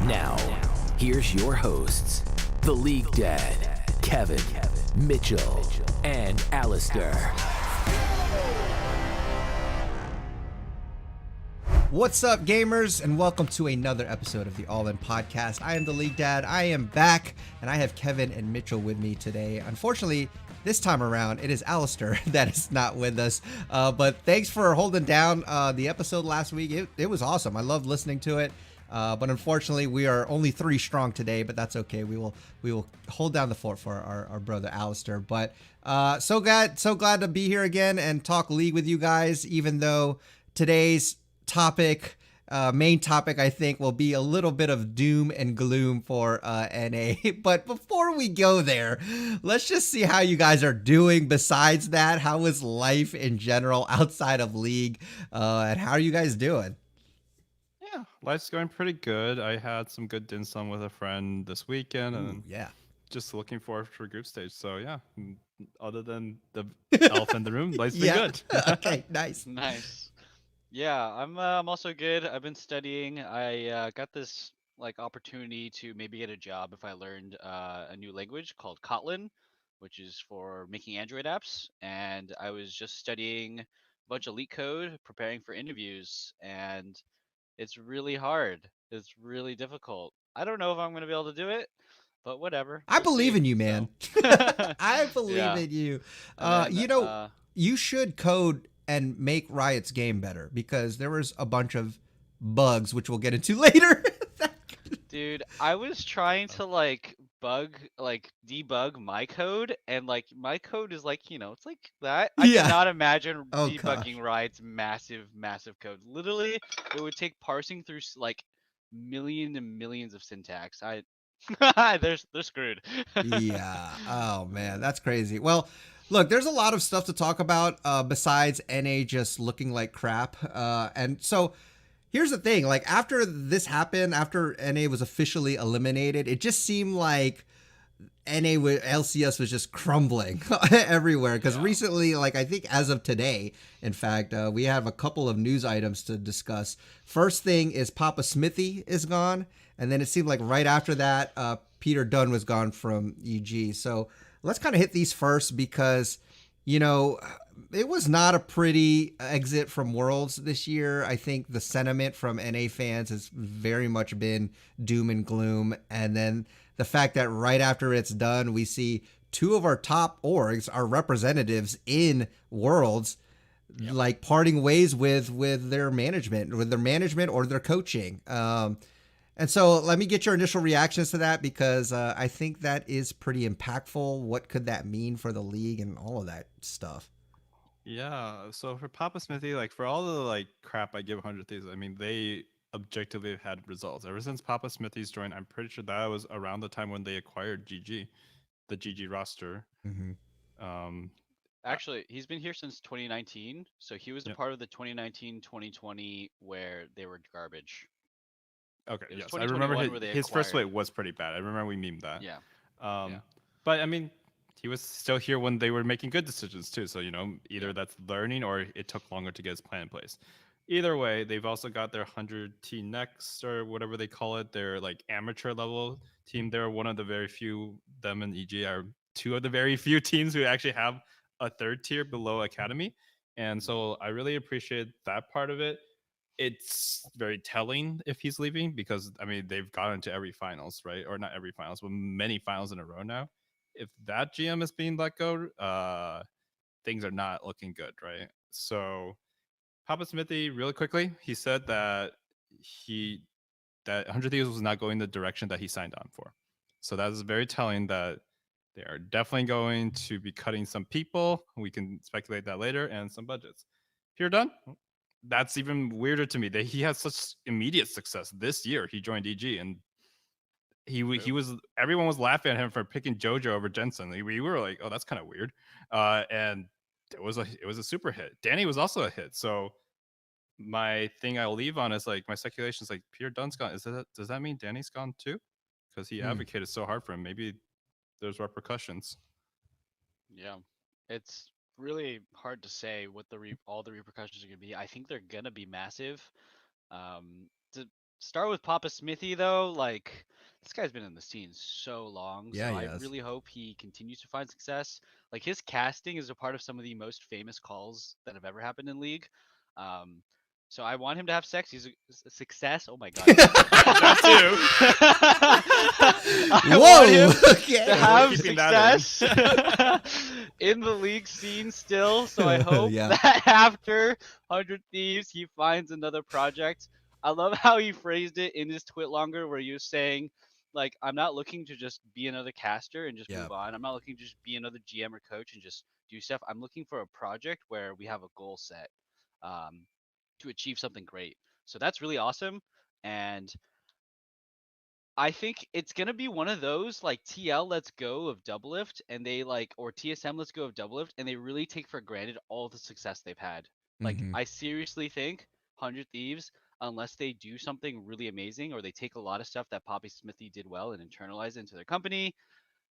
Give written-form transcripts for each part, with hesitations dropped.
Now, here's your hosts, the League Dad, Kevin, Mitchell, and Alistair. What's up, gamers, and welcome to another episode of the All In Podcast. I am the League Dad. I am back, and I have Kevin and Mitchell with me today. Unfortunately, this time around, it is Alistair that is not with us. But thanks for holding down the episode last week. It was awesome. I loved listening to it. But unfortunately, we are only 3 strong today, but that's okay. We will hold down the fort for our brother Alistair. But so glad to be here again and talk League with you guys, even though today's main topic, I think, will be a little bit of doom and gloom for NA. But before we go there, let's just see how you guys are doing. Besides that, how is life in general outside of League, and how are you guys doing? Yeah, life's going pretty good. I had some good dim sum with a friend this weekend, and Yeah. just looking forward for group stage. So yeah, other than the elephant in the room, life's been good. Okay, nice. Nice. Yeah, I'm also good. I've been studying. I got this opportunity to maybe get a job if I learned a new language called Kotlin, which is for making Android apps. And I was just studying a bunch of leak code, preparing for interviews, and it's really hard. It's really difficult. I don't know if I'm gonna be able to do it, but whatever. I We'll believe see. in you, man. So, I believe yeah. in you. And then, You should code and make Riot's game better, because there was a bunch of bugs, which we'll get into later. Dude, I was trying to debug my code, and my code is it's like that. I Yeah. cannot imagine Oh, debugging gosh. Riot's massive code. Literally, it would take parsing through millions and millions of syntax. They're screwed. Yeah. Oh, man, that's crazy. Well, look, there's a lot of stuff to talk about besides NA just looking like crap. And so here's the thing, like, after this happened, after NA was officially eliminated, it just seemed like LCS was just crumbling everywhere. Because Yeah. recently, like, I think as of today, in fact, we have a couple of news items to discuss. First thing is Papa Smithy is gone. And then it seemed like right after that, Peter Dunn was gone from EG. So let's kind of hit these first, because, you know, it was not a pretty exit from Worlds this year. I think the sentiment from NA fans has very much been doom and gloom. And then the fact that right after it's done, we see 2 of our top orgs, our representatives in Worlds, like parting ways with their management, or their coaching. And so let me get your initial reactions to that, because I think that is pretty impactful. What could that mean for the league and all of that stuff? Yeah, so for Papa Smithy, like for all the crap I give 100 Thieves, I mean they objectively have had results ever since Papa Smithy's joined. I'm pretty sure that was around the time when they acquired GG, the GG roster. Mm-hmm. Um, Actually, he's been here since 2019, so he was a Yep. part of the 2019-2020 where they were garbage. Okay, It was yes, I remember 2021 where they his first acquired. wave was pretty bad. I remember we memed that. Yeah. Um, But I mean, he was still here when they were making good decisions too. So either Yeah. that's learning or it took longer to get his plan in place. Either way, they've also got their 100T next, or whatever they call it, their amateur level team. They're one of the very few. Them and EG are 2 of the very few teams who actually have a 3rd tier below academy, and so I really appreciate that part of it. It's very telling if he's leaving, because I mean they've gotten to every finals, right? Or not every finals, but many finals in a row now. If that GM is being let go, things are not looking good, right? So Papa Smithy, really quickly, he said that 100 Thieves was not going the direction that he signed on for. So that is very telling that they are definitely going to be cutting some people. We can speculate that later, and some budgets. Here done. That's even weirder to me that he had such immediate success this year. He joined EG, and he was everyone was laughing at him for picking JoJo over Jensen. We were like, oh, that's kind of weird. And it was a super hit. Danny was also a hit. So my thing I'll leave on is my speculation is Peter Dunn's gone. Does that mean Danny's gone too? Because he advocated so hard for him. Maybe there's repercussions. Yeah. It's really hard to say what all the repercussions are going to be. I think they're going to be massive. start with Papa Smithy though. Like this guy's been in the scene so long, so Yeah, he I has. really hope he continues to find success. Like his casting is a part of some of the most famous calls that have ever happened in League. Um, so I want him to have sex. He's a success. Oh my god. That too. I want Whoa. him to Okay. have keeping that in. success in the League scene still. So I hope Yeah. that after 100 Thieves, he finds another project. I love how he phrased it in his twit longer, where he was saying, like, I'm not looking to just be another caster and just Yeah. move on. I'm not looking to just be another GM or coach and just do stuff. I'm looking for a project where we have a goal set um, to achieve something great. So that's really awesome. And I think it's gonna be one of those like TL Let's Go of Doublelift, and they like, or TSM Let's Go of Doublelift, and they really take for granted all the success they've had. Like Mhm. I seriously think 100 Thieves, unless they do something really amazing or they take a lot of stuff that Poppy Smithy did well and internalize it into their company,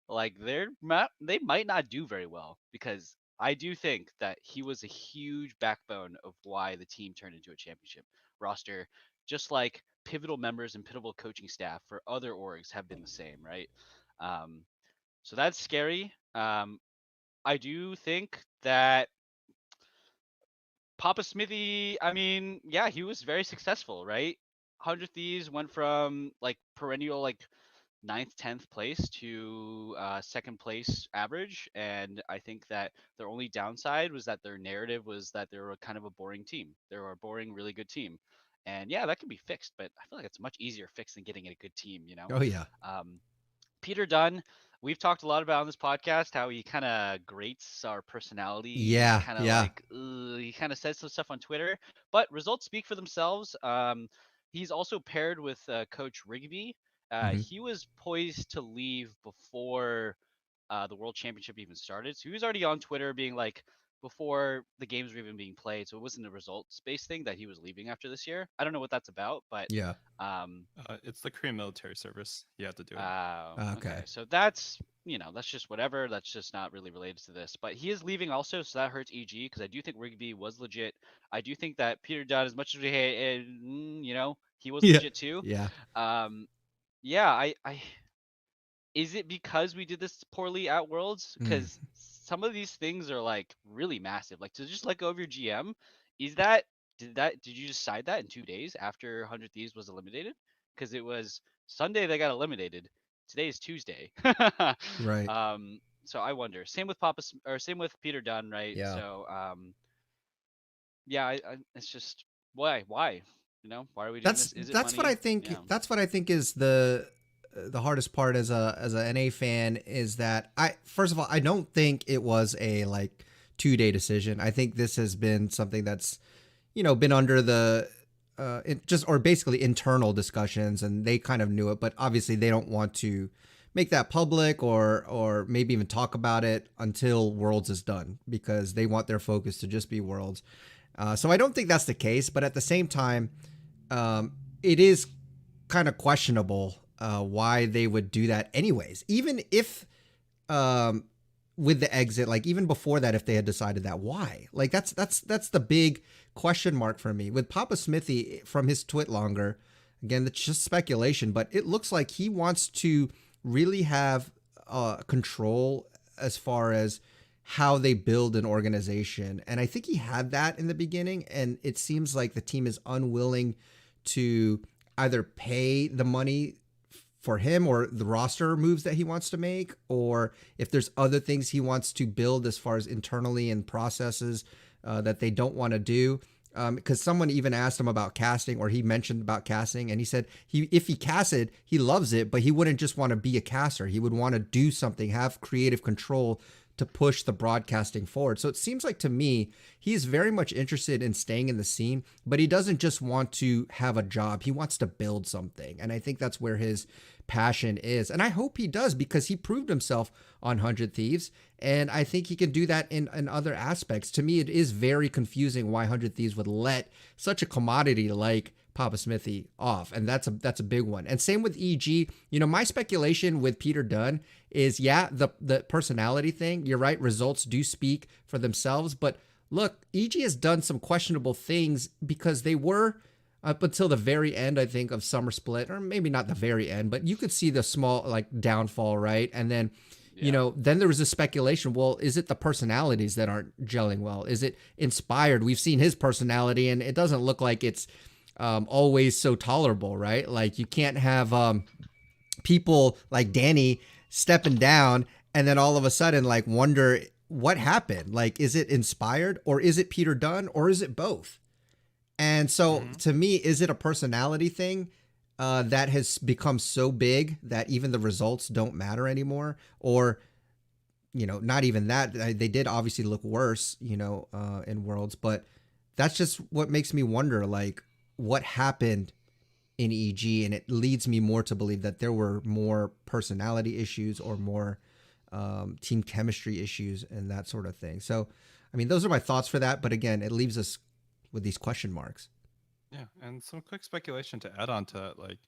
like they might not do very well, because I do think that he was a huge backbone of why the team turned into a championship roster, just like pivotal members and pivotal coaching staff for other orgs have been the same, right? Um, so that's scary. I do think that Papa Smithy, I mean, yeah, he was very successful, right? 100 Thieves went from like perennial like ninth, 10th place to second place average. And I think that their only downside was that their narrative was that they were kind of a boring team. They were a boring, really good team. And yeah, that can be fixed, but I feel like it's much easier fixed than getting a good team, you know? Oh yeah. Um, Peter Dunn, we've talked a lot about on this podcast how he kind of grates our personality. He's Yeah. kind of Yeah. like, he kind of says some stuff on Twitter, but results speak for themselves. He's also paired with Coach Rigby. Mhm. He was poised to leave before the World Championship even started. So he was already on Twitter being like, before the games were even being played. So it wasn't a results-based thing that he was leaving after this year. I don't know what that's about, but Yeah. um, It's the Korean military service. You have to do it. okay. Okay. So that's, that's just whatever. That's just not really related to this. But he is leaving also, so that hurts EG, because I do think Rigby was legit. I do think that Peter Dunn, as much as we hate, he was Yeah. legit too. Yeah. Um, yeah, I is it because we did this poorly at Worlds? Mm. Because some of these things are like really massive. Like to just let go of your GM, is that did you decide that in 2 days after 100 Thieves was eliminated? Because it was Sunday they got eliminated. Today is Tuesday. Right. So I wonder. Same with Peter Dunn, right? Yeah. So yeah, it's just why why are we doing That's this? Is it that's what I money? think. Yeah. That's what I think is the hardest part as a NA fan is that I first of all I don't think it was a like 2-day decision. I think this has been something that's been under the just or basically internal discussions, and they kind of knew it, but obviously they don't want to make that public or maybe even talk about it until Worlds is done, because they want their focus to just be Worlds. So I don't think that's the case, but at the same time, it is kind of questionable why they would do that anyways. Even if with the exit, like even before that, if they had decided that, why? Like that's the big question mark for me. With Papa Smithy, from his twit longer, again, it's just speculation, but it looks like he wants to really have control as far as how they build an organization. And I think he had that in the beginning, and it seems like the team is unwilling to either pay the money for him or the roster moves that he wants to make, or if there's other things he wants to build as far as internally and processes that they don't want to do. Because someone even asked him about casting, or he mentioned about casting, and he said if he casted, he loves it, but he wouldn't just want to be a caster. He would want to do something, have creative control to push the broadcasting forward. So it seems like to me, he's very much interested in staying in the scene, but he doesn't just want to have a job. He wants to build something. And I think that's where his passion is. And I hope he does, because he proved himself on 100 Thieves. And I think he can do that in other aspects. To me, it is very confusing why 100 Thieves would let such a commodity like Papa Smithy off. And that's a big one. And same with EG. My speculation with Peter Dunn is, yeah, the personality thing. You're right. Results do speak for themselves. But look, EG has done some questionable things because they were up until the very end, I think, of Summer Split, or maybe not the very end, but you could see the small like downfall, right? And then, Yeah. then there was a speculation. Well, is it the personalities that aren't gelling well? Is it inspired? We've seen his personality, and it doesn't look like it's always so tolerable, right? Like you can't have people like Danny stepping down and then all of a sudden like wonder what happened. Like, is it inspired or is it Peter Dunn or is it both? And so to me, is it a personality thing that has become so big that even the results don't matter anymore? Or, not even that. They did obviously look worse, in Worlds, but that's just what makes me wonder, like, what happened in EG, and it leads me more to believe that there were more personality issues or more team chemistry issues and that sort of thing. So, I mean, those are my thoughts for that. But again, it leaves us with these question marks. Yeah, and some quick speculation to add on to that. Like,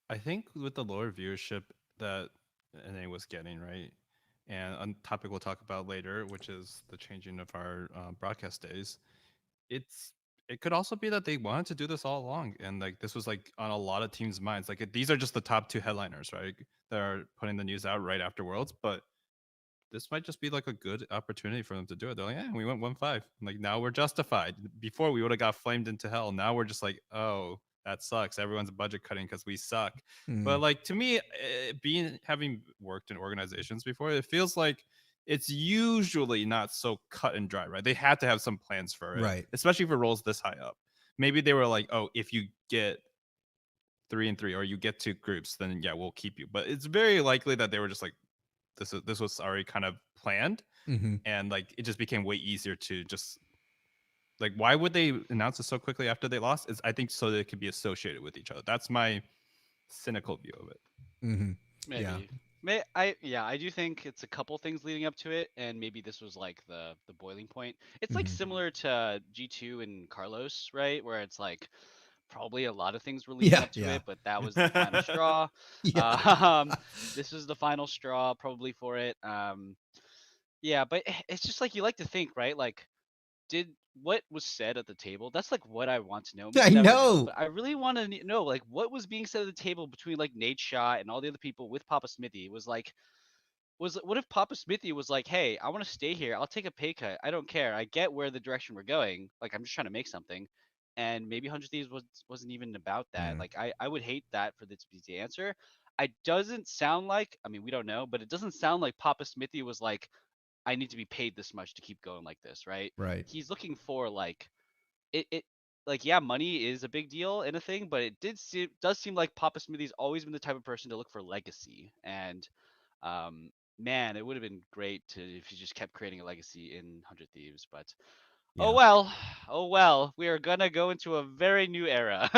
I think with the lower viewership that NA was getting, right, and a topic we'll talk about later, which is the changing of our broadcast days. It could also be that they wanted to do this all along, and like this was like on a lot of teams' minds. Like these are just the top two headliners, right, that are putting the news out right after Worlds, but this might just be like a good opportunity for them to do it. They're like, yeah, we went 1-5. Like now we're justified. Before we would have got flamed into hell. Now we're just like, oh, that sucks. Everyone's budget cutting because we suck. But like to me, having worked in organizations before, it feels like it's usually not so cut and dry, right? They had to have some plans for it, Right. especially for roles this high up. Maybe they were like, oh, if you get 3-3 or you get two groups, then yeah, we'll keep you. But it's very likely that they were just like, this was already kind of planned, Mm-hmm. and like it just became way easier to just like, why would they announce it so quickly after they lost? Is I think so they could be associated with each other. That's my cynical view of it. Mm-hmm. Yeah. Maybe. I do think it's a couple things leading up to it, and maybe this was like the boiling point. It's like Mm-hmm. similar to G2 and Carlos, right? Where it's like probably a lot of things were leading Yeah. up to Yeah. it, but that was the final straw. Yeah. Um, this was the final straw probably for it. Yeah, but it's just like you like to think, right? Like, did what was said at the table? That's like what I want to know. I We'll never know, know. but I really want to know like what was being said at the table between like Nate Shot and all the other people with Papa Smithy. Was like, was what if Papa Smithy was like, hey, I want to stay here. I'll take a pay cut. I don't care. I get where the direction we're going. Like I'm just trying to make something. And maybe 100 Thieves wasn't even about that. Mm. Like I would hate that for this to be the answer. I doesn't sound like, I mean we don't know, but it doesn't sound like Papa Smithy was like, I need to be paid this much to keep going like this, right? Right. He's looking for like it like yeah, money is a big deal and a thing, but does seem like Papa Smithy's always been the type of person to look for legacy. And um man, it would have been great to if he just kept creating a legacy in 100 Thieves, but oh Yeah. well. Oh well. We are gonna go into a very new era.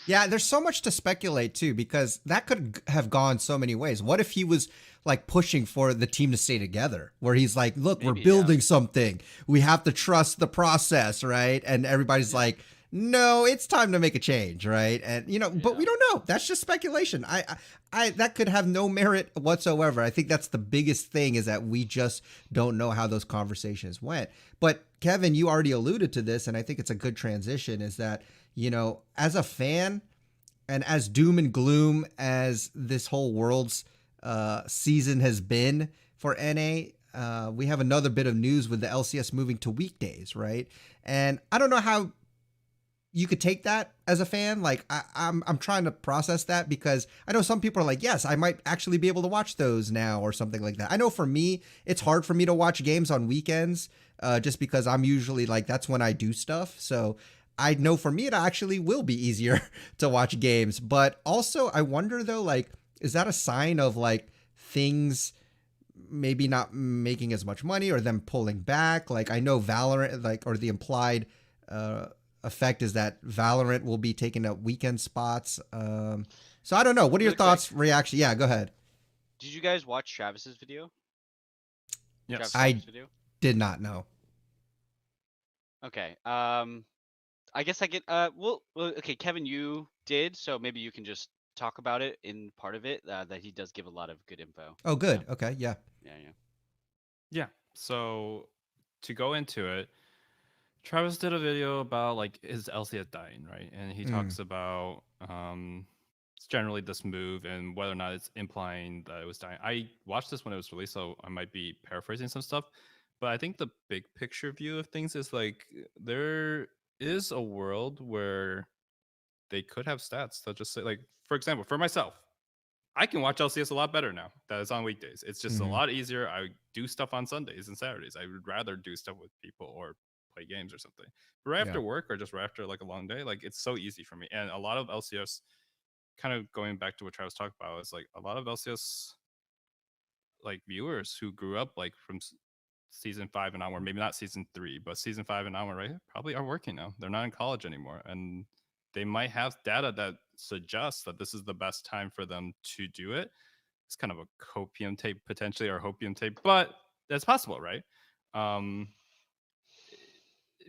Yeah, there's so much to speculate too, because that could have gone so many ways. What if he was like pushing for the team to stay together, where he's like, look, we're Maybe, yeah. building something. We have to trust the process, right? And everybody's like, no, it's time to make a change, right? And but we Yeah. don't know. That's just speculation. I that could have no merit whatsoever. I think that's the biggest thing, is that we just don't know how those conversations went. But Kevin, you already alluded to this, and I think it's a good transition, is that as a fan and as doom and gloom as this whole World's season has been for NA, we have another bit of news with the LCS moving to weekdays, right? And I don't know how you could take that as a fan. Like I'm trying to process that, because I know some people are like, yes, I might actually be able to watch those now or something like that. I know for me, it's hard for me to watch games on weekends, just because I'm usually like, that's when I do stuff. So I know for me, it actually will be easier to watch games. But also I wonder though, like, is that a sign of like things maybe not making as much money or them pulling back? Like I know Valorant, like, or the implied effect is that Valorant will be taking up weekend spots. So I don't know. What are your Really thoughts, quick, reaction? Yeah, go ahead. did you guys watch Travis's video? Yes. Travis I Scott video? did not know. Okay. I guess I get well okay, Kevin, you did, so maybe you can just talk about it in part of it, that he does give a lot of good info. Oh, Yeah. good. Okay. Yeah. Yeah, yeah. Yeah. So to go into it, Travis did a video about like his LCS dying, right? And he Mm. talks about generally this move and whether or not it's implying that it was dying. I watched this when it was released, so I might be paraphrasing some stuff. But I think the big picture view of things is like there is a world where they could have stats that just say, like, for example, for myself, I can watch LCS a lot better now that it's on weekdays. It's just a Mhm. lot easier. I do stuff on Sundays and Saturdays. I would rather do stuff with people or play games or something. But right Yeah. after work or just right after like a long day, like it's so easy for me. And a lot of LCS, kind of going back to what Travis talked about, is like a lot of LCS like viewers who grew up like from season 5 and onward, maybe not season 3, but season 5 and onward, right? Probably are working now. They're not in college anymore, and they might have data that suggests that this is the best time for them to do it. It's kind of a copium tape potentially, or hopium tape, but that's possible, right? Um,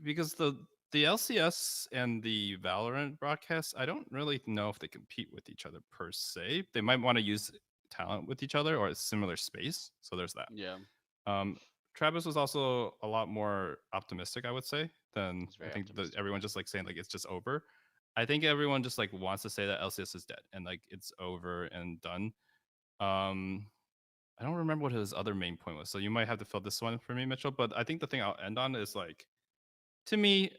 because the LCS and the Valorant broadcasts, I don't really know if they compete with each other per se. They might want to use talent with each other or a similar space. So there's that. Yeah, Um, Travis was also a lot more optimistic, I would say, than it's I very think that optimistic. everyone just like saying like it's just over. I think everyone just like wants to say that LCS is dead and like it's over and done. Um, I don't remember what his other main point was, so you might have to fill this one for me, Mitchell. But I think the thing I'll end on is like, to me,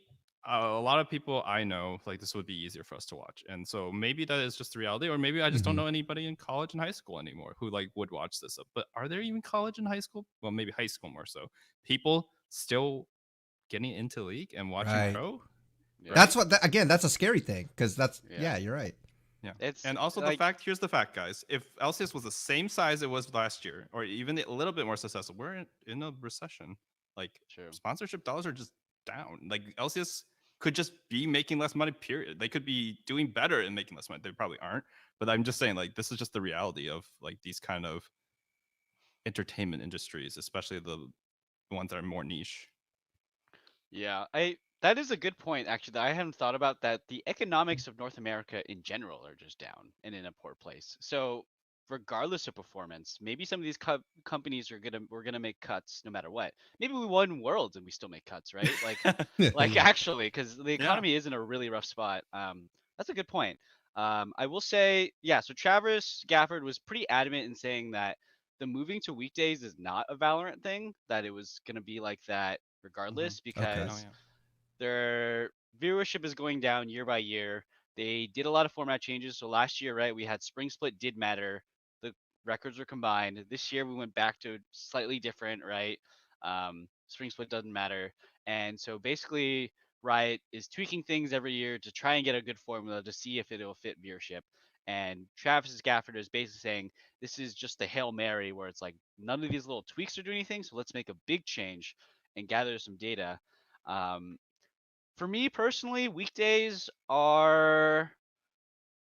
a lot of people I know like this would be easier for us to watch, and so maybe that is just the reality, or maybe I just don't Mhm. know anybody in college and high school anymore who like would watch this. But are there even college and high school? Well, maybe high school more so. People still getting into League and watching Right. pro, Yeah, right? That's what again, that's a scary thing because that's yeah. yeah, you're right. Yeah. It's And also the like fact, here's the fact, guys. If LCS was the same size it was last year, or even a little bit more successful, we're in a recession. Like true. sponsorship dollars are just down. Like LCS could just be making less money, period. They could be doing better and making less money. They probably aren't. But I'm just saying, like, this is just the reality of like these kind of entertainment industries, especially the ones that are more niche. Yeah, I that is a good point actually that I hadn't thought about that the economics of North America in general are just down and in a poor place. So regardless of performance, maybe some of these companies are gonna we're gonna make cuts no matter what. Maybe we won worlds and we still make cuts, right? Like Yeah. actually, because the Yeah. economy is in a really rough spot. That's a good point. I will say, yeah. So Travis Gafford was pretty adamant in saying that the moving to weekdays is not a Valorant thing. That it was gonna be like that Hmm. regardless Okay. Oh because yeah. their viewership is going down year by year. They did a lot of format changes. So last year, right, we had spring split did matter. The records were combined. This year we went back to slightly different, right? Spring split doesn't matter. And so basically, Riot is tweaking things every year to try and get a good formula to see if it'll fit viewership. And Travis Gafford is basically saying this is just the Hail Mary where it's like none of these little tweaks are doing anything. So let's make a big change and gather some data. Um, for me personally, weekdays are.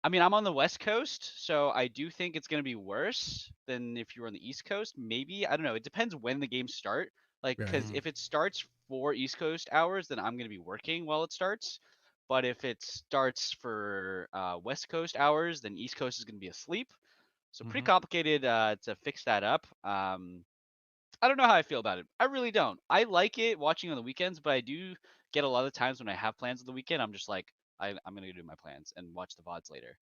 I mean, I'm on the West Coast, so I do think it's going to be worse than if you were on the East Coast. Maybe. I don't know. It depends when the games start. Like, Right. because Mm-hmm. if it starts for East Coast hours, then I'm going to be working while it starts. But if it starts for West Coast hours, then East Coast is going to be asleep. So pretty Mm-hmm. complicated to fix that up. I don't know how I feel about it. I really don't. I like it watching on the weekends, but I do get a lot of times when I have plans on the weekend, I'm just like, I'm gonna go do my plans and watch the VODs later.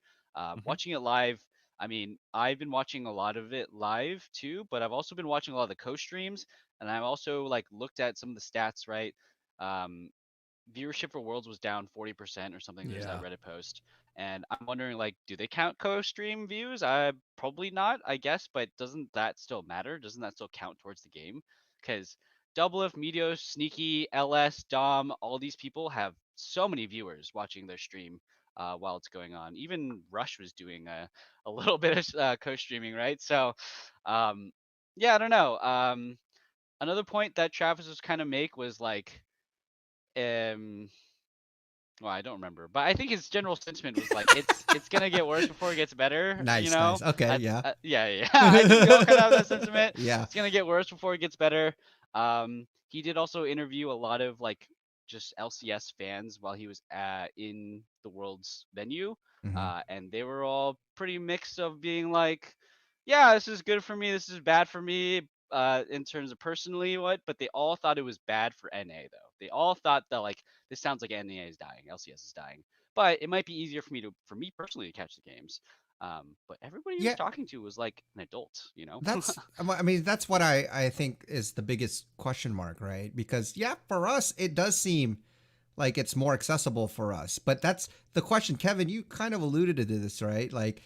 Mm-hmm. Watching it live, I mean, I've been watching a lot of it live too, but I've also been watching a lot of the co-streams, and I've also like looked at some of the stats, right? Um, Viewership for Worlds was down 40% or something. There's that Yeah. Reddit post. And I'm wondering, like, do they count co-stream views? I probably not, I guess, but doesn't that still matter? Doesn't that still count towards the game? Because Doublelift, Meteos, Sneaky, LS, Dom, all these people have so many viewers watching their stream while it's going on. Even Rush was doing a little bit of co-streaming, right? So, um, yeah, I don't know. Another point that Travis was kind of make was like, um, well, I don't remember, but I think his general sentiment was like it's gonna get worse before it gets better. You Nice, know, nice. Okay, yeah. yeah, yeah. I think we all kind of have that sentiment. Yeah. It's gonna get worse before it gets better. He did also interview a lot of like just LCS fans while he was in the World's venue, Hmm. and they were all pretty mixed of being like, yeah, this is good for me, this is bad for me. In terms of personally what, but they all thought it was bad for NA though. They all thought that like this sounds like NA is dying, LCS is dying, but it might be easier for me personally to catch the games. But everybody he was Yeah, talking to was like an adult, you know? I mean, that's what I think is the biggest question mark, right? Because yeah, for us, it does seem like it's more accessible for us. But that's the question, Kevin. You kind of alluded to this, right? Like,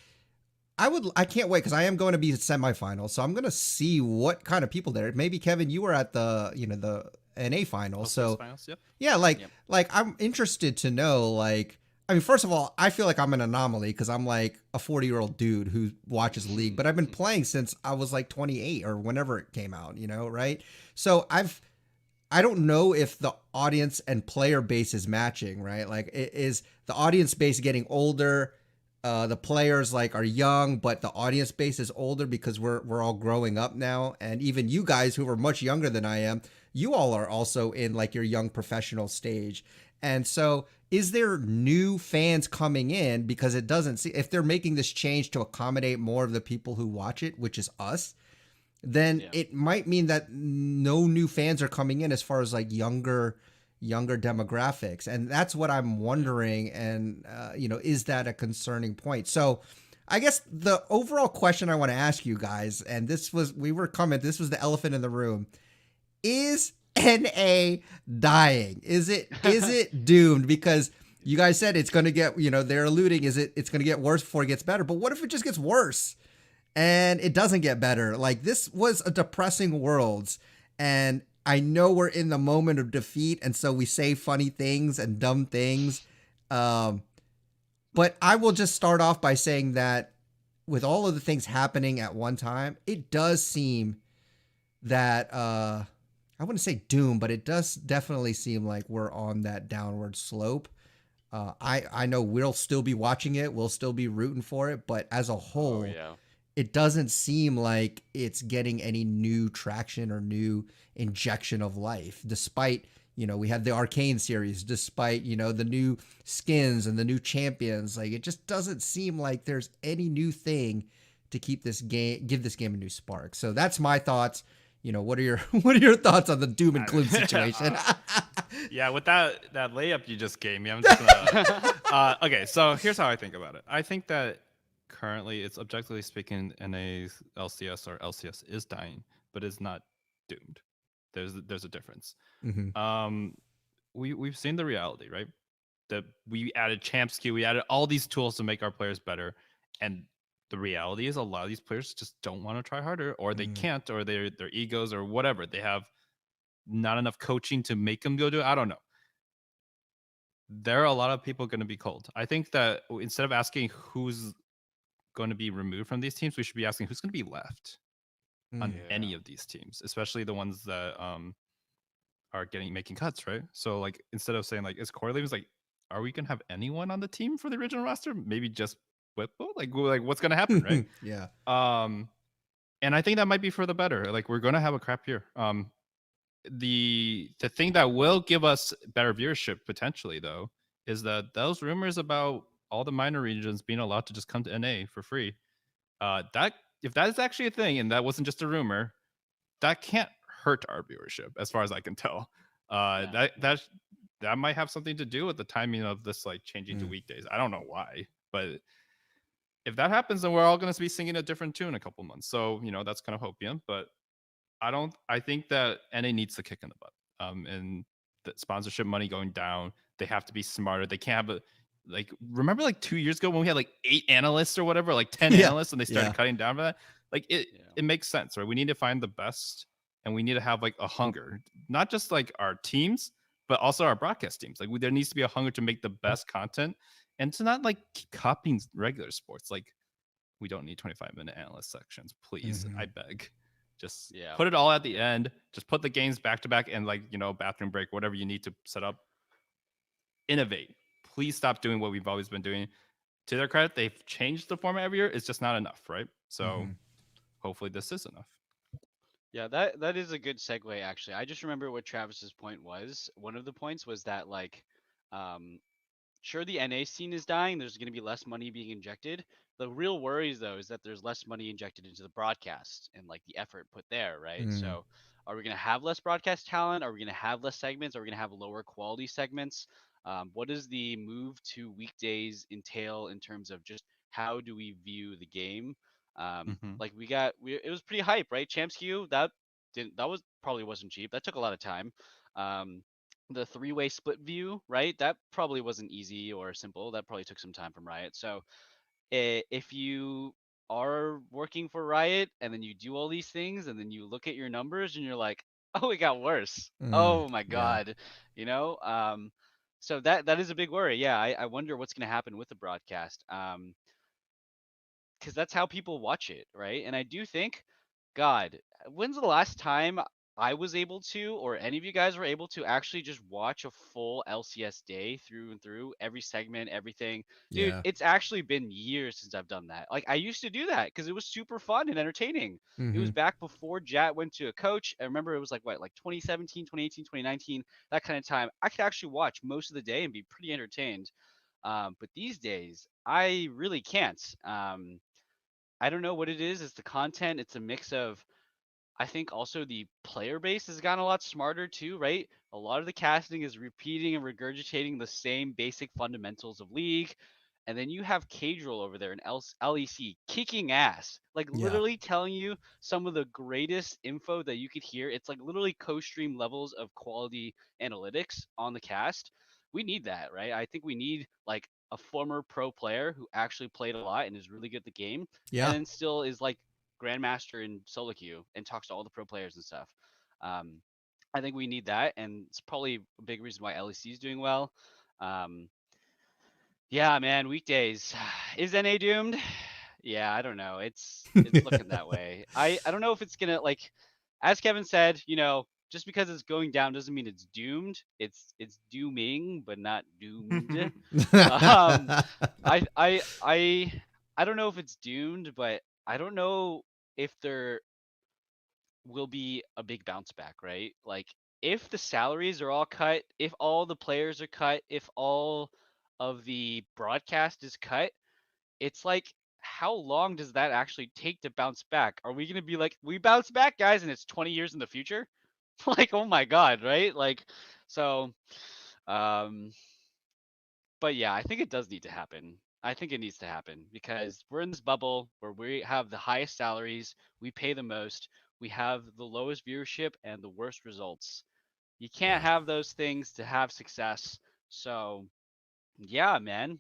I can't wait because I am going to be at semifinals, so I'm going to see what kind of people there. Maybe Kevin, you were at the the NA finals, LCS so finals. Yep. yeah, like Yep. I'm interested to know like. I mean, first of all, I feel like I'm an anomaly because I'm like a 40-year-old dude who watches League, but I've been playing since I was like 28 or whenever it came out, right? So I don't know if the audience and player base is matching, right? Like, is the audience base getting older? The players like are young, but the audience base is older because we're all growing up now, and even you guys who are much younger than I am, you all are also in like your young professional stage. And so, is there new fans coming in because it doesn't see if they're making this change to accommodate more of the people who watch it, which is us? Then Yeah. it might mean that no new fans are coming in as far as like younger demographics, and that's what I'm wondering. And is that a concerning point? So I guess the overall question I want to ask you guys, and this was the elephant in the room: is NA dying? Is it doomed? Because you guys said it's going to get, they're alluding, it's going to get worse before it gets better. But what if it just gets worse and it doesn't get better? Like, this was a depressing Worlds, and I know we're in the moment of defeat, and so we say funny things and dumb things. Um, but I will just start off by saying that with all of the things happening at one time, it does seem that I wouldn't say doom, but it does definitely seem like we're on that downward slope. I know we'll still be watching it, we'll still be rooting for it, but as a Oh whole, yeah. it doesn't seem like it's getting any new traction or new injection of life, despite, we had the Arcane series, despite, the new skins and the new champions. Like, it just doesn't seem like there's any new thing to give this game a new spark. So that's my thoughts. What are your what are your thoughts on the doom and gloom situation? Yeah, with that layup you just gave me, I'm just gonna. Okay, so here's how I think about it. I think that currently, it's objectively speaking, NA's LCS or LCS is dying, but is not doomed. There's a difference. Hmm. Um, we've seen the reality, right? That we added champs queue, we added all these tools to make our players better, and the reality is a lot of these players just don't want to try harder, or they Hmm. can't, or their egos or whatever. They have not enough coaching to make them go do it. I don't know. There are a lot of people going to be cold. I think that instead of asking who's going to be removed from these teams, we should be asking who's going to be left on Yeah. any of these teams, especially the ones that are making cuts, right? So like instead of saying like is Corey leaving, it's like, are we gonna have anyone on the team for the original roster? Maybe just Whipple? Like what's gonna happen, right? Yeah. Um and I think that might be for the better. Like we're gonna have a crap year. The thing that will give us better viewership potentially though is that those rumors about all the minor regions being allowed to just come to NA for free, that if that is actually a thing and that wasn't just a rumor, that can't hurt our viewership as far as I can tell. Yeah. That might have something to do with the timing of this like changing to Mm. weekdays. I don't know why, but if that happens, then we're all going to be singing a different tune in a couple months. So that's kind of hopium, but I don't. I think that NA needs the kick in the butt. And the sponsorship money going down. They have to be smarter. They can't have a like. Remember, like 2 years ago when we had like 8 analysts or whatever, like 10 Yeah. analysts, and they Yeah. started cutting down for that. Like it, Yeah. it makes sense, right? We need to find the best, and we need to have like a hunger, not just like our teams, but also our broadcast teams. Like there needs to be a hunger to make the best content, and to not like keep copying regular sports. Like we don't need 25-minute analyst sections, please. Mhm. I beg. Just Yeah. put it all at the end. Just put the games back to back and like, bathroom break, whatever you need to set up. Innovate. Please stop doing what we've always been doing. To their credit, they've changed the format every year. It's just not enough, right? So Mhm. hopefully this is enough. Yeah, that is a good segue actually. I just remember what Travis's point was. One of the points was that like um sure the NA scene is dying, there's going to be less money being injected, The real worries though is that there's less money injected into the broadcast and like the effort put there, right? Mm. So are we going to have less broadcast talent? Are we going to have less segments? Are we going to have lower quality segments? What does the move to weekdays entail in terms of just how do we view the game? Hmm. Like it was pretty hype, right? Champs Q, that was probably wasn't cheap. That took a lot of time. Um, the three-way split view, right? That probably wasn't easy or simple. That probably took some time from Riot. So if you are working for Riot and then you do all these things and then you look at your numbers and you're like, oh, it got worse. Mm. Oh my Yeah. God, you know. So that is a big worry. Yeah, I wonder what's going to happen with the broadcast. Because that's how people watch it, right? And I do think, God, when's the last time I was able to, or any of you guys were able to actually just watch a full LCS day through and through, every segment, everything? Dude, Yeah. it's actually been years since I've done that. Like, I used to do that because it was super fun and entertaining. It Mm-hmm. was back before Jat went to a coach. I remember it was like, what, like 2017, 2018, 2019, that kind of time. I could actually watch most of the day and be pretty entertained. But these days, I really can't. I don't know what it is. It's the content. It's a mix of, I think also the player base has gotten a lot smarter too, right? A lot of the casting is repeating and regurgitating the same basic fundamentals of League. And then you have Cadril over there in LEC kicking ass, like Yeah. literally telling you some of the greatest info that you could hear. It's like literally co-stream levels of quality analytics on the cast. We need that, right? I think we need like a former pro player who actually played a lot and is really good at the game, and Yeah. then still is like grandmaster in solo queue and talks to all the pro players and stuff. Um, I think we need that, and it's probably a big reason why LEC is doing well. Um, yeah, man, weekdays. Is NA doomed? Yeah, I don't know. It's looking that way. I don't know if it's gonna like, as Kevin said, just because it's going down doesn't mean it's doomed. It's dooming, but not doomed. Um, I I I I don't know if it's doomed, but I don't know if there will be a big bounce back, right? Like if the salaries are all cut, if all the players are cut, if all of the broadcast is cut, it's like how long does that actually take to bounce back? Are we going to be like we bounce back guys and it's 20 years in the future? Like oh my god, right? Like so um but yeah, I think it does need to happen. I think it needs to happen because we're in this bubble where we have the highest salaries, we pay the most, we have the lowest viewership and the worst results. You can't Yeah. have those things to have success. So, yeah, man,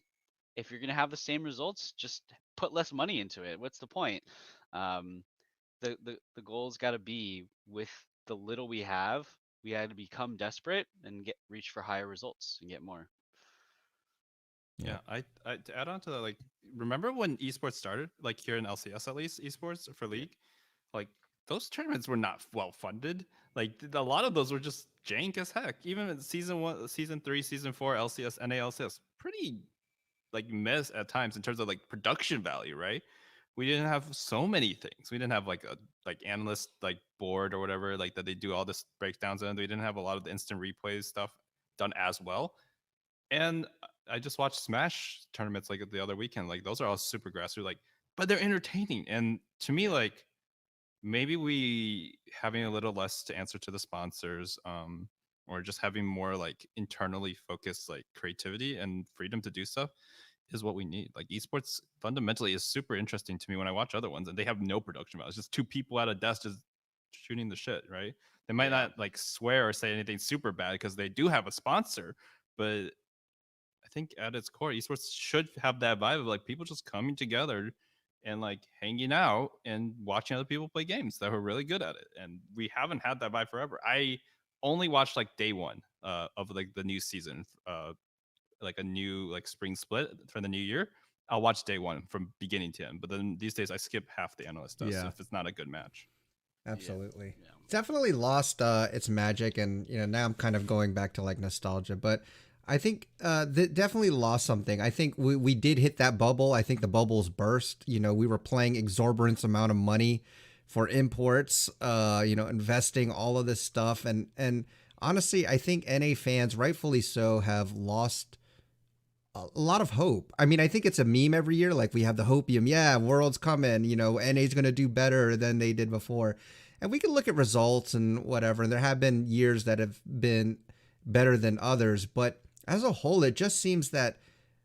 if you're going to have the same results, just put less money into it. What's the point? Um, the goal's got to be with the little we have, we had to become desperate and get reach for higher results and get more. Yeah. Yeah, I to add on to that, like, remember when esports started, like here in LCS at least, esports for Yeah. League, like those tournaments were not well funded. Like a lot of those were just jank as heck. Even in season one, season three, season four, LCS, NALCS, pretty like miss at times in terms of like production value, right? We didn't have so many things. We didn't have like a like analyst like board or whatever like that they do all this breakdowns and we didn't have a lot of the instant replays stuff done as well. And I just watched Smash tournaments like the other weekend. Like those are all super grassroots, like, but they're entertaining. And to me, Yeah. like maybe we having a little less to answer to the sponsors, or just having more like internally focused like creativity and freedom to do stuff is what we need. Like esports fundamentally is super interesting to me when I watch other ones and they have no production value. It's just two people at a desk just shooting the shit, right? They might Yeah. not like swear or say anything super bad because they do have a sponsor, but I think at its core, esports should have that vibe of like people just coming together and like hanging out and watching other people play games that were really good at it. And we haven't had that vibe forever. I only watched like day one of like the new season, like a new like spring split for the new year. I'll watch day one from beginning to end. But then these days I skip half the analyst stuff. So Yeah. if it's not a good match. Yeah. Absolutely. Yeah. It's definitely lost its magic, and now I'm kind of going back to like nostalgia, but I think definitely lost something. I think we did hit that bubble. I think the bubbles burst. We were playing exorbitant amount of money for imports, investing all of this stuff, and honestly, I think NA fans, rightfully so, have lost a lot of hope. I mean, I think it's a meme every year. Like we have the hopium, yeah, world's coming, NA's going to do better than they did before. And we can look at results and whatever. And there have been years that have been better than others. But as a whole, it just seems that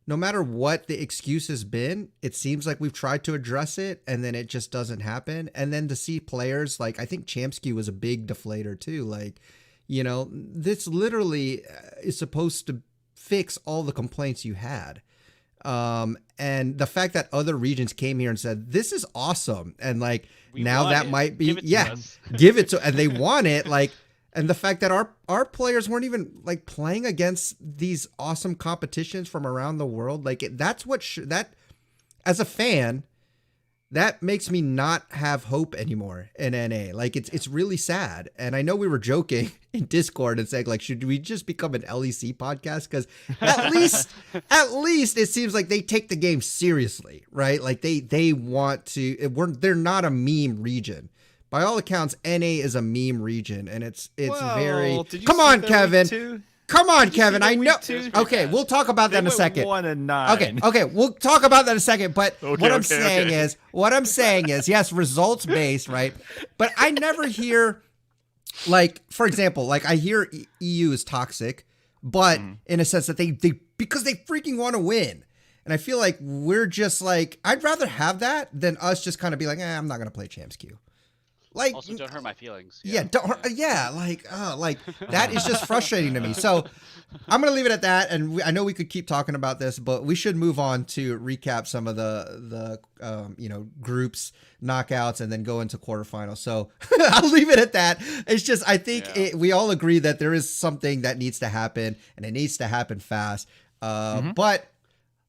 no matter what the excuse has been, it seems like we've tried to address it and then it just doesn't happen. And then to see players like, I think Champsky was a big deflator too. Like, this literally is supposed to fix all the complaints you had. And the fact that other regions came here and said, this is awesome. And like, now that might be, give it to, and they want it. Like, and the fact that our players weren't even like playing against these awesome competitions from around the world. Like that's what that as a fan, that makes me not have hope anymore in NA. Like it's really sad. And I know we were joking in Discord and saying like, should we just become an LEC podcast? Because at least it seems like they take the game seriously, right? Like they want to. They're not a meme region. By all accounts, NA is a meme region, and it's very. Come on, Kevin. Come on, Kevin. I know. Okay, we'll talk about that in a second. 1-9. Okay, we'll talk about that in a second. But what I'm saying is, yes, results based, right? But I never hear, like, for example, like I hear EU is toxic, but in a sense that they because they freaking want to win. And I feel like we're just like, I'd rather have that than us just kind of be like, I'm not gonna play Champs Q. Like, also don't hurt my feelings. Like that is just frustrating to me. So I'm gonna leave it at that. And I know we could keep talking about this, but we should move on to recap some of the groups, knockouts, and then go into quarterfinals. So I'll leave it at that. It's just I think we all agree that there is something that needs to happen, and it needs to happen fast. But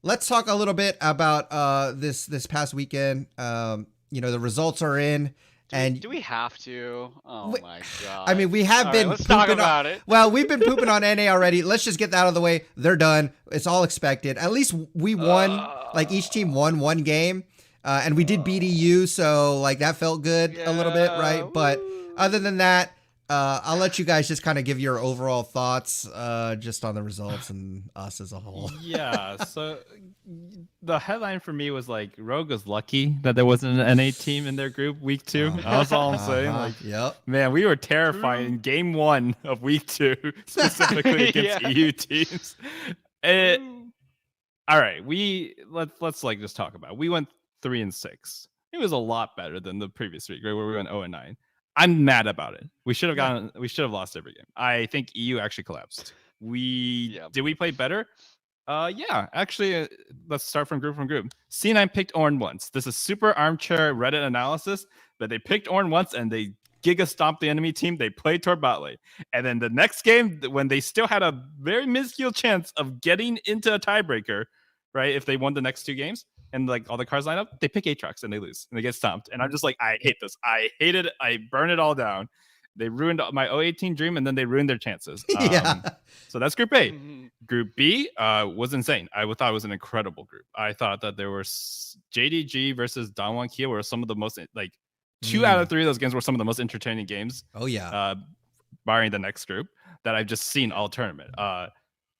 let's talk a little bit about this past weekend. The results are in. Do we have to? Oh my god! I mean, we have been. Let's talk about it. Well, we've been pooping on NA already. Let's just get that out of the way. They're done. It's all expected. At least we won. Like each team won one game, and we did beat EU, so like that felt good a little bit, right? But other than that, I'll let you guys just kind of give your overall thoughts, just on the results and us as a whole. Yeah. So the headline for me was like, Rogue was lucky that there wasn't an NA team in their group week 2. That's all I'm saying. Like, man, we were terrified in game 1 of week 2, specifically against EU teams. All right, let's like just talk about it. We went 3-6. It was a lot better than the previous week, right, where we went 0-9. I'm mad about it. We should have lost every game. I think EU actually collapsed. Did we play better? Yeah, actually, let's start from group. C9 picked Ornn once. This is super armchair Reddit analysis, but they picked Ornn once and they giga stomped the enemy team. They played toward bot lane. And then the next game, when they still had a very minuscule chance of getting into a tiebreaker, right, if they won the next 2 games, and like all the cards line up, they pick Aatrox and they lose and they get stomped. And I'm just like, I hate this. I hate it. I burn it all down. They ruined my 018 dream and then they ruined their chances. So that's Group A. Group B was insane. I thought it was an incredible group. I thought that there were JDG versus Danwon Kia were some of the most, like 2 out of 3 of those games were some of the most entertaining games. Oh yeah. Barring the next group that I've just seen all tournament.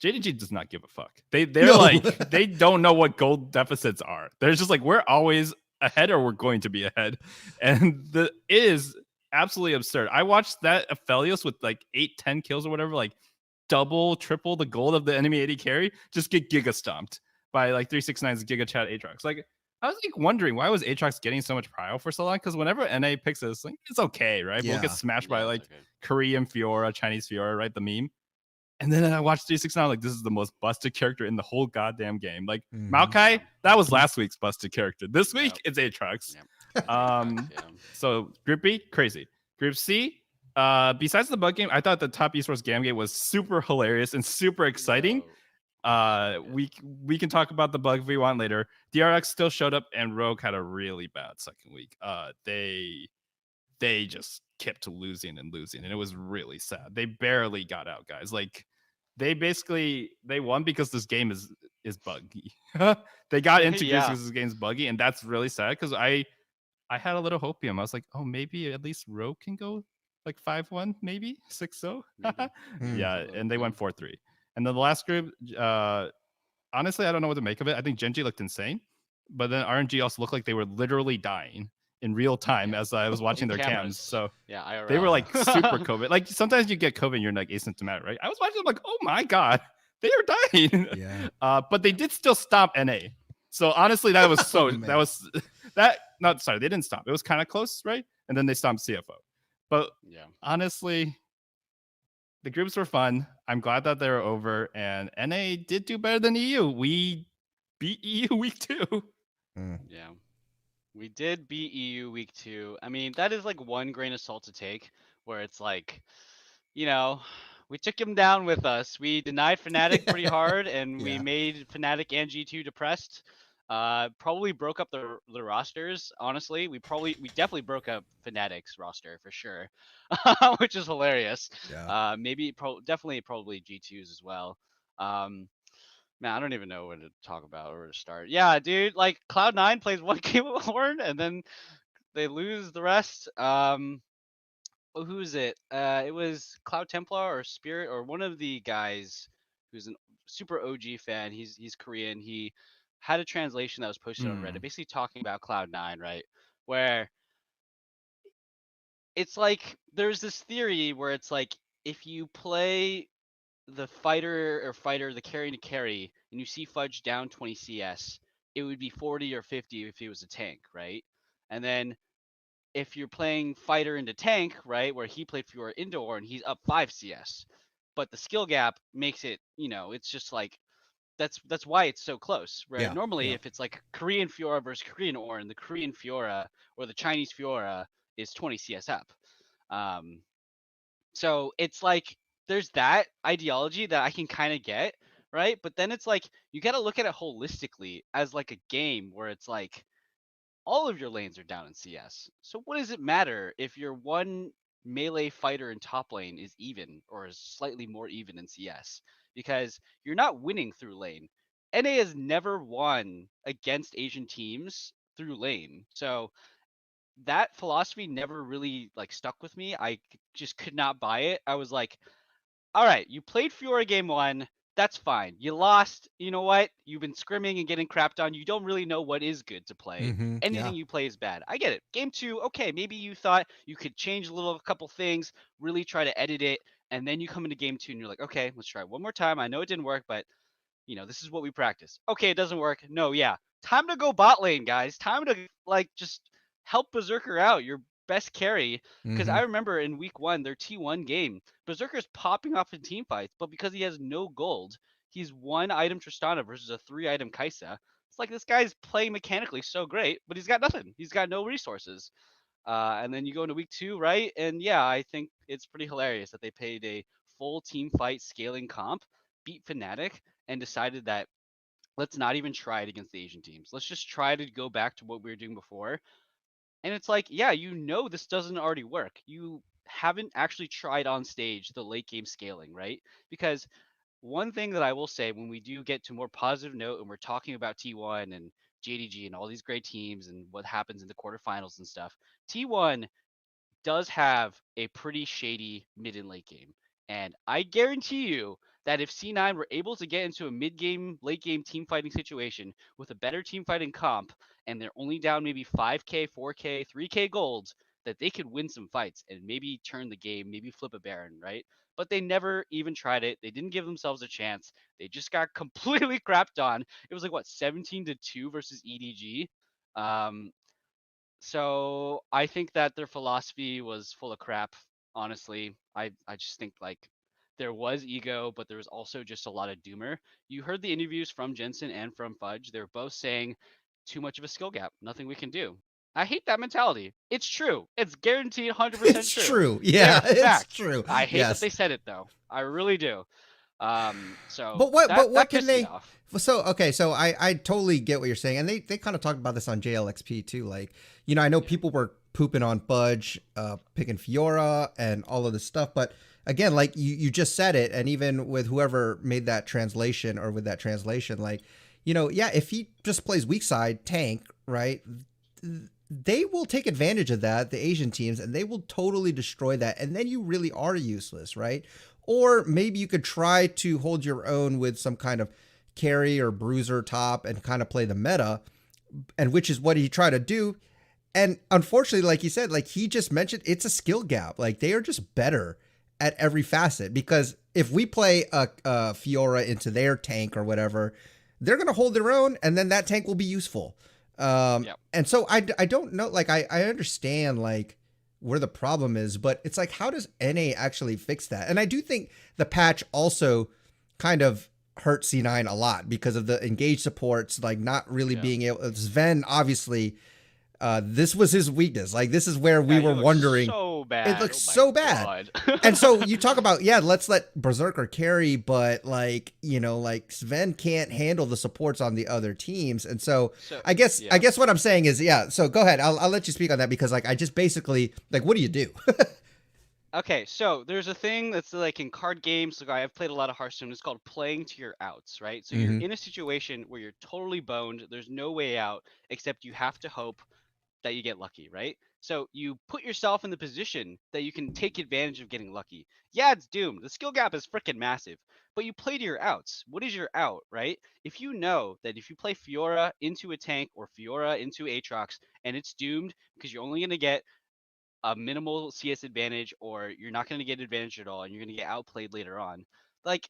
JDG does not give a fuck. They're like, they don't know what gold deficits are. They're just like, we're always ahead or we're going to be ahead. And it is absolutely absurd. I watched that Aphelios with like 8-10 kills or whatever, like double, triple the gold of the enemy AD carry, just get giga stomped by like 369's Giga Chat Aatrox. Like, I was like wondering why was Aatrox getting so much prio for so long? Because whenever NA picks us, like, it's okay, right? We'll get smashed by like Korean Fiora, Chinese Fiora, right? The meme. And then I watched 369, like, this is the most busted character in the whole goddamn game. Like, Maokai, that was last week's busted character. This week, it's Aatrox. So, Group B, crazy. Group C, besides the bug game, I thought the top esports Gamegate was super hilarious and super exciting. We can talk about the bug if we want later. DRX still showed up, and Rogue had a really bad second week. They just kept losing, and it was really sad. They barely got out, guys. Like, they won because this game is buggy. They got introduced because this game's buggy, and that's really sad because I had a little hopium. I was like, oh, maybe at least Rogue can go like 5-1, maybe 6-0. Yeah, and they went 4-3. And then the last group, honestly, I don't know what to make of it. I think Genji looked insane, but then RNG also looked like they were literally dying in real time as I was watching In their cams. cameras. So Yeah, IRL. they were like super COVID. Like sometimes you get COVID and you're like asymptomatic, right? I was watching them like, oh my God, they are dying. Yeah. But they did still stop NA. So honestly, that was so Oh, man. that was that not sorry, they didn't stop. It was kind of close, right? And then they stopped CFO. But Yeah. honestly, the groups were fun. I'm glad that they're over, and NA did do better than EU. We beat EU week 2. Yeah. We did beat EU week 2. I mean, that is like one grain of salt to take, where it's like, you know, we took him down with us. We denied Fnatic pretty hard, and we Yeah. made Fnatic and G2 depressed. Probably broke up the rosters. Honestly, we definitely broke up Fnatic's roster for sure, which is hilarious. Yeah. Definitely probably G2's as well. Man, I don't even know what to talk about or where to start. Yeah, dude, like Cloud9 plays one game of Horn and then they lose the rest. Who is it? It was Cloud Templar or Spirit or one of the guys who's a super OG fan. He's Korean. He had a translation that was posted on Reddit, basically talking about Cloud9, right? Where it's like there's this theory where it's like if you play the fighter, the carry to carry, and you see Fudge down 20 CS, it would be 40 or 50 if he was a tank, right? And then if you're playing fighter into tank, right, where he played Fiora into Or and he's up 5 CS, but the skill gap makes it, it's just like that's why it's so close. Right? Yeah, Normally, yeah. if it's like Korean Fiora versus Korean Ornn, the Korean Fiora or the Chinese Fiora is 20 CS up. So it's like there's that ideology that I can kind of get, right? But then it's like you got to look at it holistically as like a game where it's like all of your lanes are down in CS. So what does it matter if your one melee fighter in top lane is even or is slightly more even in CS? Because you're not winning through lane. NA has never won against Asian teams through lane. So that philosophy never really like stuck with me. I just could not buy it. I was like, all right, you played Fiora game 1. That's fine. You lost. You know what? You've been scrimming and getting crapped on. You don't really know what is good to play. Yeah. Anything you play is bad. I get it. Game 2, okay, maybe you thought you could change a couple things, really try to edit it, and then you come into game 2 and you're like, okay, let's try it one more time. I know it didn't work, but this is what we practice. Okay, it doesn't work. No, yeah. Time to go bot lane, guys. Time to like just help Berserker out, your best carry. Because I remember in week 1, their T1 game, Berserker's popping off in team fights, but because he has no gold, he's 1 item Tristana versus a 3 item Kaisa. It's like this guy's playing mechanically so great, but he's got nothing. He's got no resources. And then you go into week 2, right? And yeah, I think it's pretty hilarious that they paid a full team fight scaling comp, beat Fnatic, and decided that let's not even try it against the Asian teams. Let's just try to go back to what we were doing before. And it's like, yeah, this doesn't already work. You haven't actually tried on stage the late game scaling, right? Because one thing that I will say when we do get to a more positive note and we're talking about T1 and JDG and all these great teams and what happens in the quarterfinals and stuff, T1 does have a pretty shady mid and late game. And I guarantee you that if C9 were able to get into a mid-game, late-game team fighting situation with a better team fighting comp, and they're only down maybe 5K, 4K, 3K golds, that they could win some fights and maybe turn the game, maybe flip a Baron, right? But they never even tried it. They didn't give themselves a chance. They just got completely crapped on. It was like, what, 17-2 versus EDG? So I think that their philosophy was full of crap. Honestly, I just think like there was ego, but there was also just a lot of doomer. You heard the interviews from Jensen and from Fudge. They're both saying too much of a skill gap, nothing we can do. I hate that mentality. It's true. It's guaranteed 100% It's true. Yeah, They're it's fact. true. I hate that Yes. they said it though. I really do. So But what that can pissed me they off. so okay, so I totally get what you're saying. And they kind of talked about this on JLXP too. Like, I know people were pooping on Fudge, picking Fiora and all of this stuff, but again, like you just said it, and even with whoever made that translation or with that translation, like, yeah, if he just plays weak side tank, right? They will take advantage of that, the Asian teams, and they will totally destroy that. And then you really are useless, right? Or maybe you could try to hold your own with some kind of carry or bruiser top and kind of play the meta, and which is what he tried to do. And unfortunately, like you said, like he just mentioned, it's a skill gap. Like they are just better at every facet, because if we play a Fiora into their tank or whatever, they're going to hold their own, and then that tank will be useful. And so I don't know, like I understand like where the problem is, but it's like, how does NA actually fix that? And I do think the patch also kind of hurt C9 a lot because of the engage supports, like not really being able. Sven obviously, this was his weakness. Like this is where we were wondering. So bad. It looks so bad. And so you talk about, let's let Berserker carry, but like, like Sven can't handle the supports on the other teams. And so I guess what I'm saying is, so go ahead. I'll let you speak on that, because like, I just basically like, what do you do? Okay, so there's a thing that's like in card games. Like I've played a lot of Hearthstone. It's called playing to your outs, right? So you're in a situation where you're totally boned. There's no way out except you have to hope that you get lucky, right? So you put yourself in the position that you can take advantage of getting lucky. Yeah, it's doomed. The skill gap is freaking massive, but you play to your outs. What is your out, right? If you know that if you play Fiora into a tank or Fiora into Aatrox and it's doomed because you're only going to get a minimal CS advantage, or you're not going to get advantage at all and you're going to get outplayed later on. Like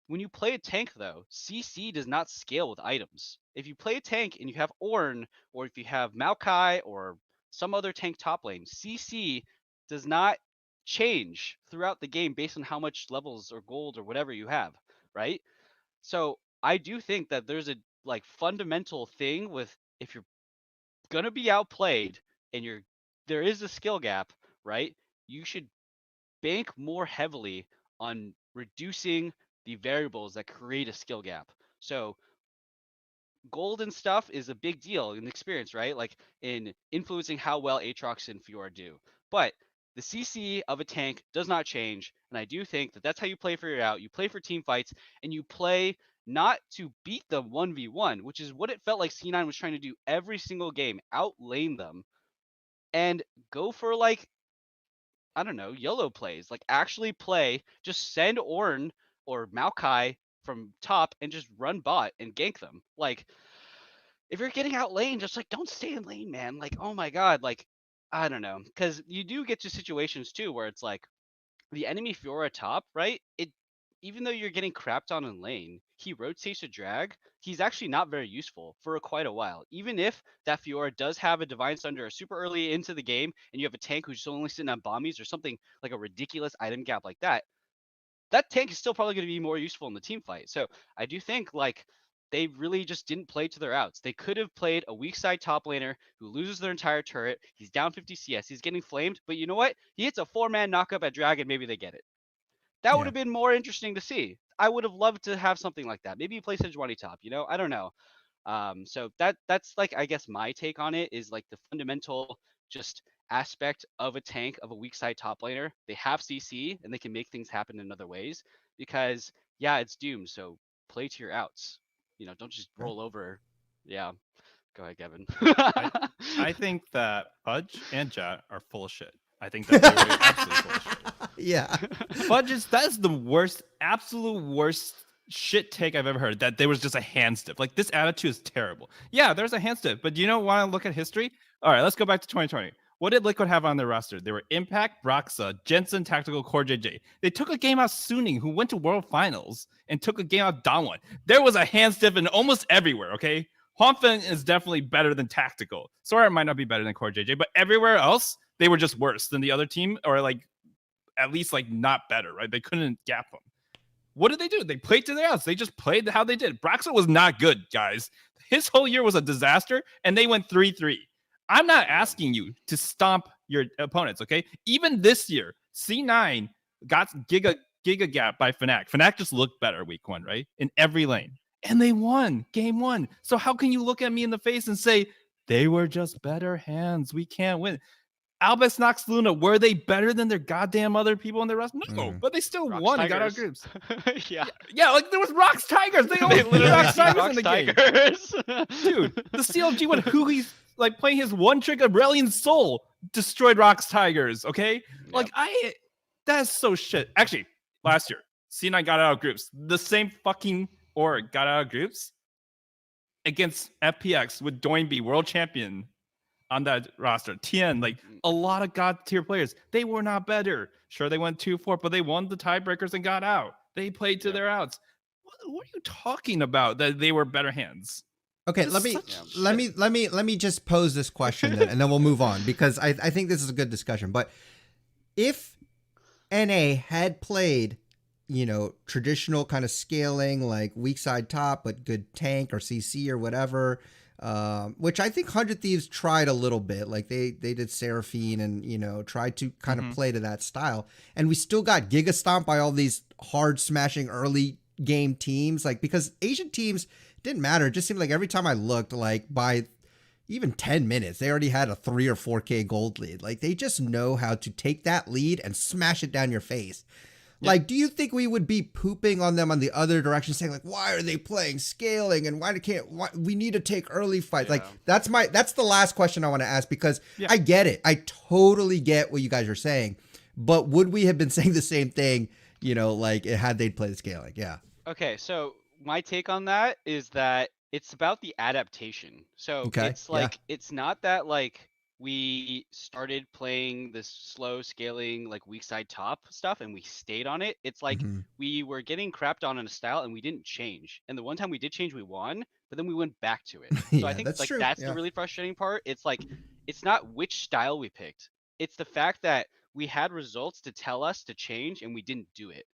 when you play a tank though, CC does not scale with items. If you play a tank and you have Ornn, or if you have Maokai or some other tank top lane, CC does not change throughout the game based on how much levels or gold or whatever you have, right? So I do think that there's a like fundamental thing with, if you're gonna be outplayed and there is a skill gap, right? You should bank more heavily on reducing the variables that create a skill gap. So gold and stuff is a big deal in experience, right? Like in influencing how well Aatrox and Fiora do. But the CC of a tank does not change, and I do think that that's how you play for your out. You play for team fights, and you play not to beat them 1v1, which is what it felt like C9 was trying to do every single game, outlane them, and go for like, I don't know, YOLO plays. Like actually play, just send Ornn or Maokai from top and just run bot and gank them. Like if you're getting out lane, just like don't stay in lane, man. Like, oh my god, like I don't know. Cause you do get to situations too where it's like the enemy Fiora top, right? Even though you're getting crapped on in lane, he rotates a drag. He's actually not very useful for quite a while. Even if that Fiora does have a Divine Sunder super early into the game, and you have a tank who's only sitting on bombies or something like a ridiculous item gap like that, that tank is still probably going to be more useful in the team fight. So I do think like they really just didn't play to their outs. They could have played a weak side top laner who loses their entire turret. He's down 50 CS. He's getting flamed, but you know what? He hits a 4-man knockup at Dragon. Maybe they get it. That would have been more interesting to see. I would have loved to have something like that. Maybe you play Sejuani top, I don't know. So that's like, I guess my take on it is like the fundamental just aspect of a tank, of a weak side top laner. They have CC and they can make things happen in other ways, because it's doomed. So play to your outs. Don't just roll over. Yeah. Go ahead, Kevin. I think that Fudge and Jet are full of shit. I think that they're absolutely full of shit. Yeah. Fudge that's the worst, absolute worst shit take I've ever heard. That there was just a hand stiff. Like this attitude is terrible. Yeah, there's a hand stiff, but do you want to look at history? All right, let's go back to 2020. What did Liquid have on their roster? They were Impact, Broxa, Jensen, Tactical, Core JJ. They took a game out Suning, who went to World Finals, and took a game out Donwan. There was a hand stiff in almost everywhere, okay? Hongfen is definitely better than Tactical. Sora might not be better than Core JJ, but everywhere else, they were just worse than the other team, or like at least like not better, right? They couldn't gap them. What did they do? They played to their outs. They just played how they did. Broxa was not good, guys. His whole year was a disaster, and they went 3-3. I'm not asking you to stomp your opponents, okay? Even this year, C9 got giga gap by Fnatic. Fnatic just looked better week 1, right? In every lane. And they won game 1. So how can you look at me in the face and say, they were just better hands, we can't win? Albus, Nox, Luna, were they better than their goddamn other people in their roster? No, but they still won and got out groups. yeah, like there was Rocks Tigers. They only literally Rocks Tigers in the game. Dude, the CLG went who he's like playing his one trick Aurelion Soul destroyed Rocks Tigers. Okay, like that's so shit. Actually, last year C9 got out of groups. The same fucking or got out of groups against FPX with Doinby, world champion, on that roster. Tien, like a lot of god tier players, they were not better. Sure, they went 2-4, but they won the tiebreakers and got out. They played to Yep. their outs. What are you talking about? That they were better hands? Okay, Just let me such let shit. me let me just pose this question then, and then we'll move on because I think this is a good discussion. But if NA had played, traditional kind of scaling like weak side top, but good tank or CC or whatever, which I think 100 Thieves tried a little bit. Like they did Seraphine and, tried to kind of play to that style. And we still got Giga Stomp by all these hard smashing early game teams. Like because Asian teams didn't matter. It just seemed like every time I looked, like by even 10 minutes, they already had a 3 or 4K gold lead. Like they just know how to take that lead and smash it down your face. Yep. Like, do you think we would be pooping on them on the other direction, saying like, why are they playing scaling and why we need to take early fights? Yeah. Like that's the last question I want to ask because I get it. I totally get what you guys are saying, but would we have been saying the same thing, like had they played scaling? Yeah. Okay, so my take on that is that it's about the adaptation. So Okay. it's like it's not that like we started playing this slow scaling like weak side top stuff and we stayed on it. It's like we were getting crapped on in a style and we didn't change. And the one time we did change, we won, but then we went back to it. So I think that's like true. that's the really frustrating part. It's like it's not which style we picked. It's the fact that we had results to tell us to change and we didn't do it.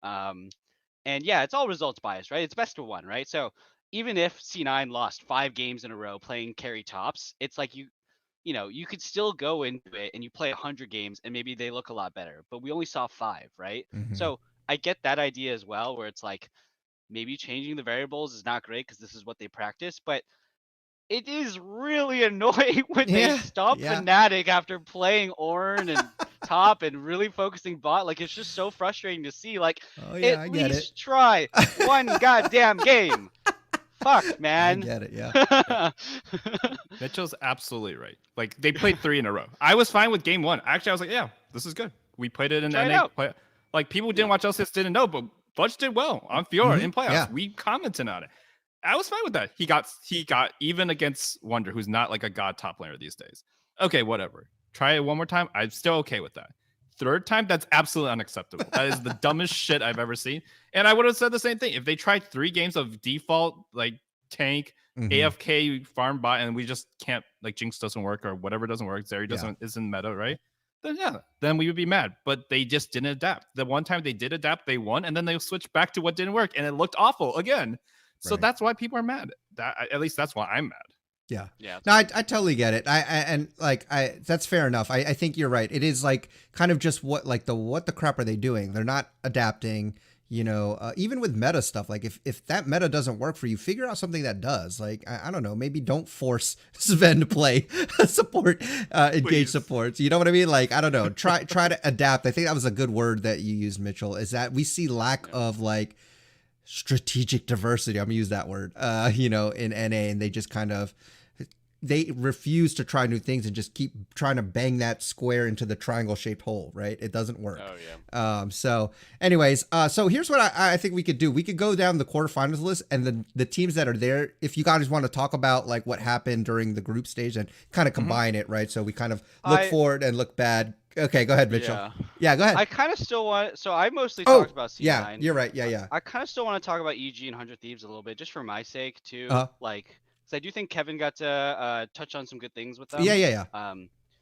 And yeah, it's all results bias, right? It's best of one, right? So even if C9 lost 5 games in a row playing carry tops, it's like you could still go into it and you play 100 games and maybe they look a lot better, but we only saw 5, right? So I get that idea as well, where it's like maybe changing the variables is not great because this is what they practice, but it is really annoying when they stop Fnatic after playing Ornn and top and really focusing bot. Like it's just so frustrating to see. Like at least try one goddamn game. Fuck, man. I get it, yeah. Mitchell's absolutely right. Like they played 3 in a row. I was fine with game 1. Actually, I was like, yeah, this is good. We played it in Try NA. it Like people who didn't watch LCS didn't know, but Fudge did well on Fiora in playoffs. Yeah. We commented on it. I was fine with that. He got even against Wonder, who's not like a god top laner these days. Okay, whatever. Try it one more time. I'm still okay with that. Third time, that's absolutely unacceptable. That is the dumbest shit I've ever seen. And I would have said the same thing. If they tried 3 games of default, like tank, AFK, farm bot, and we just can't, like Jinx doesn't work or whatever doesn't work, Zeri isn't meta, right? Then we would be mad. But they just didn't adapt. The one time they did adapt, they won, and then they switched back to what didn't work, and it looked awful again. So that's why people are mad. At least that's why I'm mad. Yeah. Yeah. No, I totally get it. That's fair enough. I think you're right. It is like kind of just what the crap are they doing? They're not adapting, even with meta stuff. Like if that meta doesn't work for you, figure out something that does. Like, I don't know, maybe don't force Sven to play support, engage supports. You know what I mean? Like, I don't know, try to adapt. I think that was a good word that you used, Mitchell, is that we see lack of like strategic diversity. I'm gonna use that word, in NA, and they just kind of, they refuse to try new things and just keep trying to bang that square into the triangle shaped hole, right? It doesn't work. Oh yeah. So anyways, so here's what I think we could do. We could go down the quarterfinals list and the teams that are there. If you guys want to talk about like what happened during the group stage and kind of combine it, right? So we kind of look forward and look bad. Okay, go ahead, Mitchell. Yeah, go ahead. I kind of still want. So I mostly talked about C9. Yeah, you're right. Yeah. I kind of still want to talk about EG and 100 Thieves a little bit, just for my sake too. Like, because I do think Kevin got to touch on some good things with them. Yeah.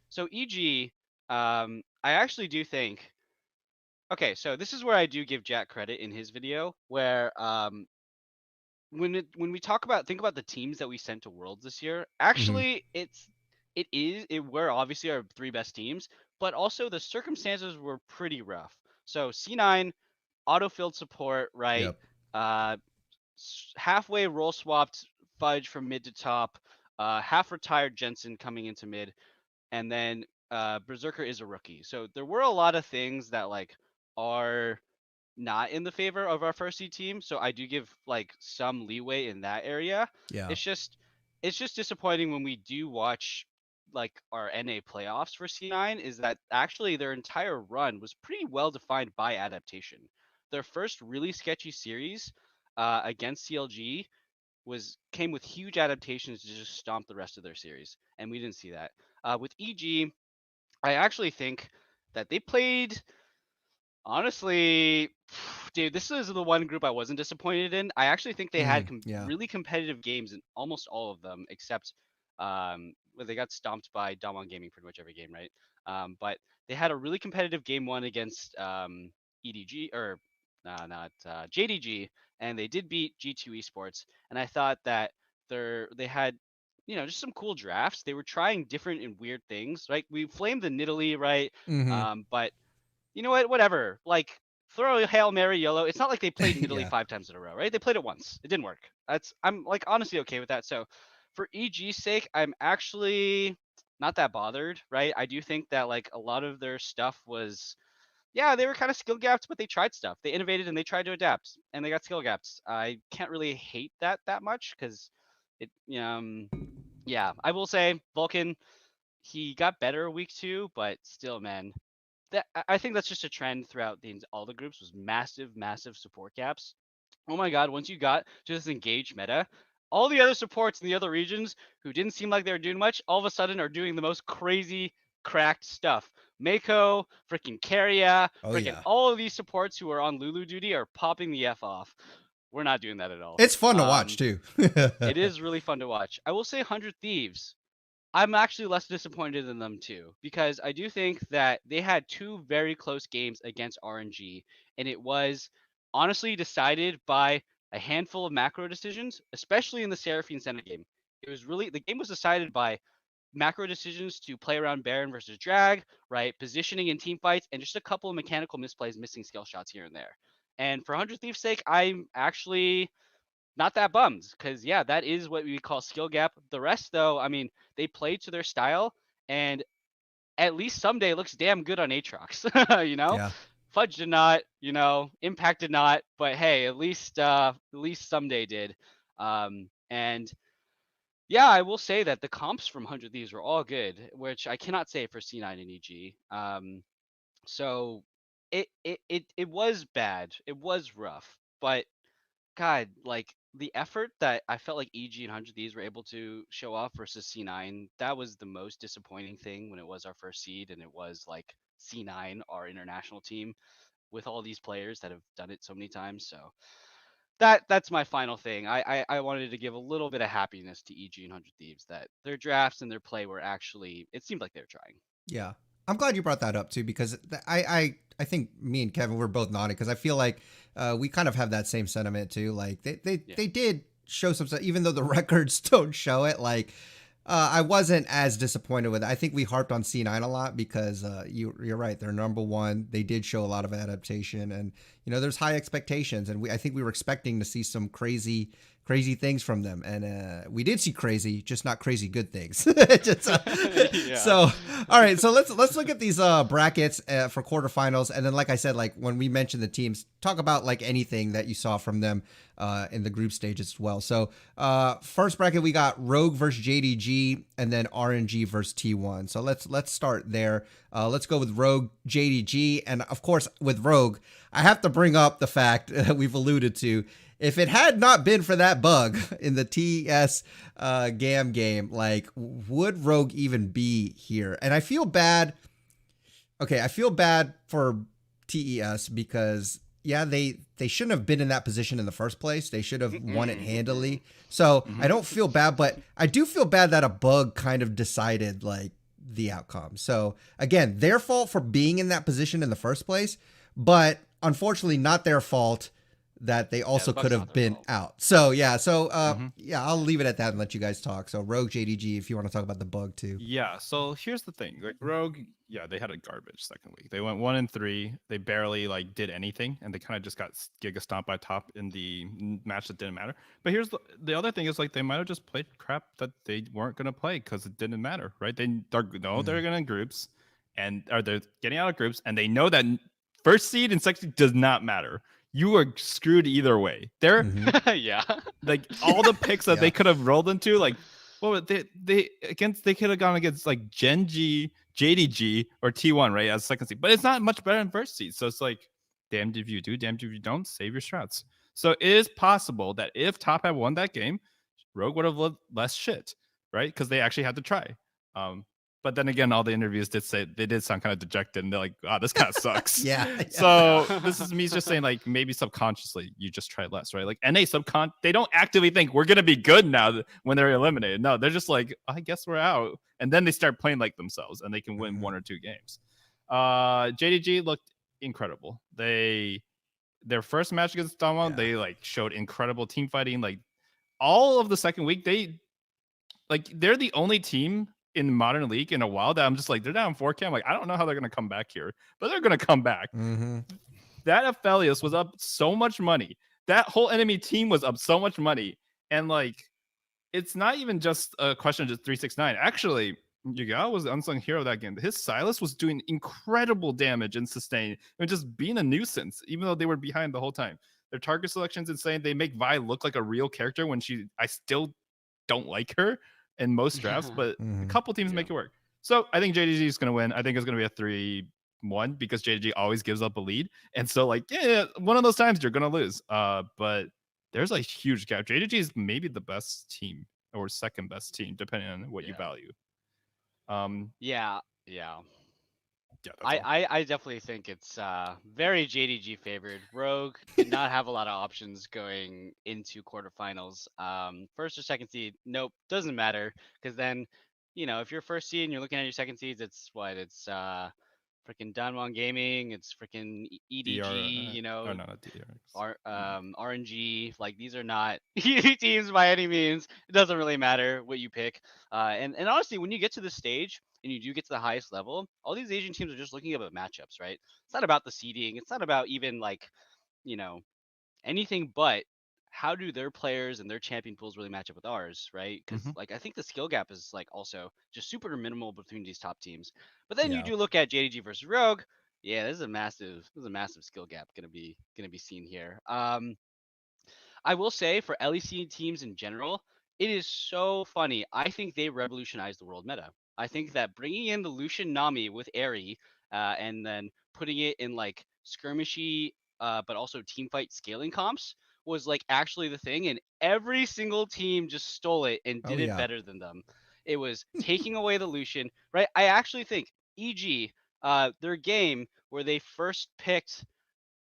So EG, I actually do think. Okay, so this is where I do give Jack credit in his video, where when we think about the teams that we sent to Worlds this year, actually it were obviously our 3 best teams, but also the circumstances were pretty rough. So C9 autofilled support, right? Yep. Halfway role swapped Fudge from mid to top, half retired Jensen coming into mid, and then Berserker is a rookie. So there were a lot of things that like are not in the favor of our first seed team. So I do give like some leeway in that area. Yeah. It's just disappointing when we do watch like our NA playoffs for C9 is that actually their entire run was pretty well defined by adaptation. Their first really sketchy series, against CLG came with huge adaptations to just stomp the rest of their series, and we didn't see that. With EG, I actually think that they played. Honestly, dude, this is the one group I wasn't disappointed in. I actually think they had Yeah. really competitive games in almost all of them, except well, they got stomped by Damwon Gaming pretty much every game, right? But they had a really competitive game one against EDG or not JDG, and they did beat G2 Esports. And I thought that they had just some cool drafts. They were trying different and weird things, right? We flamed the Nidalee, right? Mm-hmm. But you know what? Whatever. Like, throw a Hail Mary YOLO. It's not like they played Nidalee Yeah. 5 times in a row, right? They played it once. It didn't work. I'm like honestly okay with that. So for EG's sake, I'm actually not that bothered, right? I do think that like a lot of their stuff was yeah, they were kind of skill gaps, but they tried stuff. They innovated and they tried to adapt and they got skill gaps. I can't really hate that much because it yeah, I will say Vulcan, he got better week 2, but still, man, I think that's just a trend throughout all the groups was massive support gaps. Oh my god, once you got to this engaged meta, all the other supports in the other regions who didn't seem like they were doing much, all of a sudden are doing the most crazy cracked stuff. Mako, freaking Carria, Oh freaking yeah. all of these supports who are on Lulu duty are popping the F off. We're not doing that at all. It's fun to watch too. It is really fun to watch. I will say 100 Thieves. I'm actually less disappointed in them too, because I do think that they had 2 very close games against RNG, and it was honestly decided by a handful of macro decisions, especially in the Seraphine Senna game. The game was decided by macro decisions to play around Baron versus Drag, right? Positioning in team fights, and just a couple of mechanical misplays, missing skill shots here and there. And for 100 Thieves' sake, I'm actually not that bummed because yeah, that is what we call skill gap. The rest though, I mean, they played to their style and at least someday looks damn good on Aatrox. Yeah. Fudge did not, Impact did not, but hey, at least someday did. And yeah, I will say that the comps from 100 Thieves were all good, which I cannot say for C9 and EG. So it was bad. It was rough, but God, like the effort that I felt like EG and 100 Thieves were able to show off versus C9, that was the most disappointing thing when it was our first seed and it was like C9, our international team, with all these players that have done it so many times. So that's my final thing. I wanted to give a little bit of happiness to EG and 100 Thieves that their drafts and their play were actually, it seemed like they were trying. Yeah. I'm glad you brought that up too, because I think me and Kevin were both nodding because I feel like we kind of have that same sentiment too. Like they did show some stuff, even though the records don't show it. Like I wasn't as disappointed with it. I think we harped on C9 a lot because you're right. They're number one. They did show a lot of adaptation, and there's high expectations, and I think we were expecting to see some crazy things from them, and we did see crazy, just not crazy good things. Just, Yeah. So all right, so let's look at these brackets for quarterfinals, and then like I said, like when we mentioned the teams, talk about like anything that you saw from them in the group stage as well. So first bracket we got Rogue versus JDG, and then RNG versus T1. So let's start there. Let's go with Rogue JDG, and of course with Rogue, I have to bring up the fact that we've alluded to. If it had not been for that bug in the TES GAM game, like, would Rogue even be here? And I feel bad. Okay, I feel bad for TES because, yeah, they shouldn't have been in that position in the first place. They should have won it handily. So I don't feel bad, but I do feel bad that a bug kind of decided, like, the outcome. So, again, their fault for being in that position in the first place, but unfortunately not their fault that they also could have been out. So yeah, I'll leave it at that and let you guys talk. So Rogue JDG, if you want to talk about the bug too. Yeah, so here's the thing. Like Rogue, yeah, they had a garbage second week. They went 1-3. They barely like did anything, and they kind of just got giga stomped by top in the match that didn't matter. But here's the other thing is like they might have just played crap that they weren't gonna play because it didn't matter, right? They're gonna in groups, they're getting out of groups, and they know that first seed and second seed does not matter. You are screwed either way. They're Yeah. like all the picks that they could have rolled into, like they could have gone against like Gen G, JDG, or T1, right, as second seed. But it's not much better than first seed. So it's like damned if you do, damned if you don't, save your strats. So it is possible that if Top had won that game, Rogue would have looked less shit, right? Because they actually had to try. Um, but then again, all the interviews did say they did sound kind of dejected, and they're like, "Wow, this kind of sucks." Yeah. So this is me just saying, like, maybe subconsciously you just try less, right? Like NA they don't actively think we're gonna be good now when they're eliminated. No, they're just like, I guess we're out, and then they start playing like themselves, and they can win one or two games. JDG looked incredible. Their first match against Damwon, they like showed incredible team fighting. Like all of the second week, they're the only team in Modern League in a while that I'm just like, they're down 4K. I'm like, I don't know how they're gonna come back here, but they're gonna come back. That Aphelios was up so much money. That whole enemy team was up so much money. And like, it's not even just a question of just 369. Actually, Yagao was the unsung hero of that game. His Silas was doing incredible damage and sustain and just being a nuisance, even though they were behind the whole time. Their target selection's insane. They make Vi look like a real character when I still don't like her in most drafts, but a couple teams make it work. So I think JDG is going to win. I think it's going to be a 3-1 because JDG always gives up a lead. And so, like, yeah, one of those times you're going to lose. But there's a huge gap. JDG is maybe the best team or second best team, depending on what you value. Yeah. That's all. I definitely think it's very JDG favored. Rogue did not have a lot of options going into quarterfinals. First or second seed, nope, doesn't matter, because then, if you're first seed and you're looking at your second seeds, it's freaking Danwon Gaming, it's freaking EDG, Or no, not DRX. RNG. Like, these are not easy teams by any means. It doesn't really matter what you pick. And honestly, when you get to this stage and you do get to the highest level, all these Asian teams are just looking at matchups, right? It's not about the seeding. It's not about even like, anything but how do their players and their champion pools really match up with ours, right? Because like, I think the skill gap is like also just super minimal between these top teams. But then you do look at JDG versus Rogue. Yeah, there's a massive skill gap gonna be seen here. I will say for LEC teams in general, it is so funny. I think they revolutionized the world meta. I think that bringing in the Lucian Nami with Aerie, and then putting it in like skirmishy, but also team fight scaling comps was like actually the thing, and every single team just stole it and did it better than them. It was taking away the Lucian, right? I actually think EG, their game where they first picked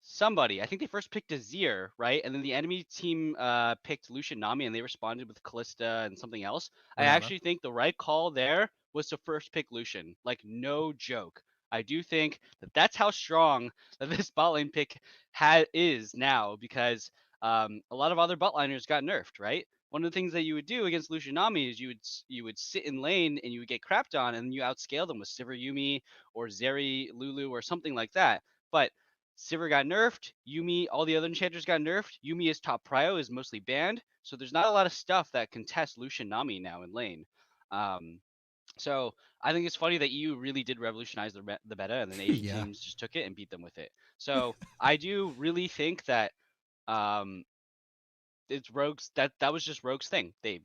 somebody. I think they first picked Azir, right? And then the enemy team picked Lucian Nami, and they responded with Callista and something else. I actually think the right call there was to first pick Lucian. Like, no joke. I do think that that's how strong that this bot lane pick is now, because a lot of other bot liners got nerfed, right? One of the things that you would do against Lucian Nami is you would sit in lane and you would get crapped on, and you outscale them with Sivir Yumi or Zeri Lulu or something like that. But Sivir got nerfed. Yumi, all the other enchanters got nerfed. Yumi is top prio, is mostly banned. So there's not a lot of stuff that can test Lucian Nami now in lane. So I think it's funny that EU really did revolutionize the meta, and then Asian teams just took it and beat them with it. So I do really think that it's Rogue's that was just Rogue's thing. They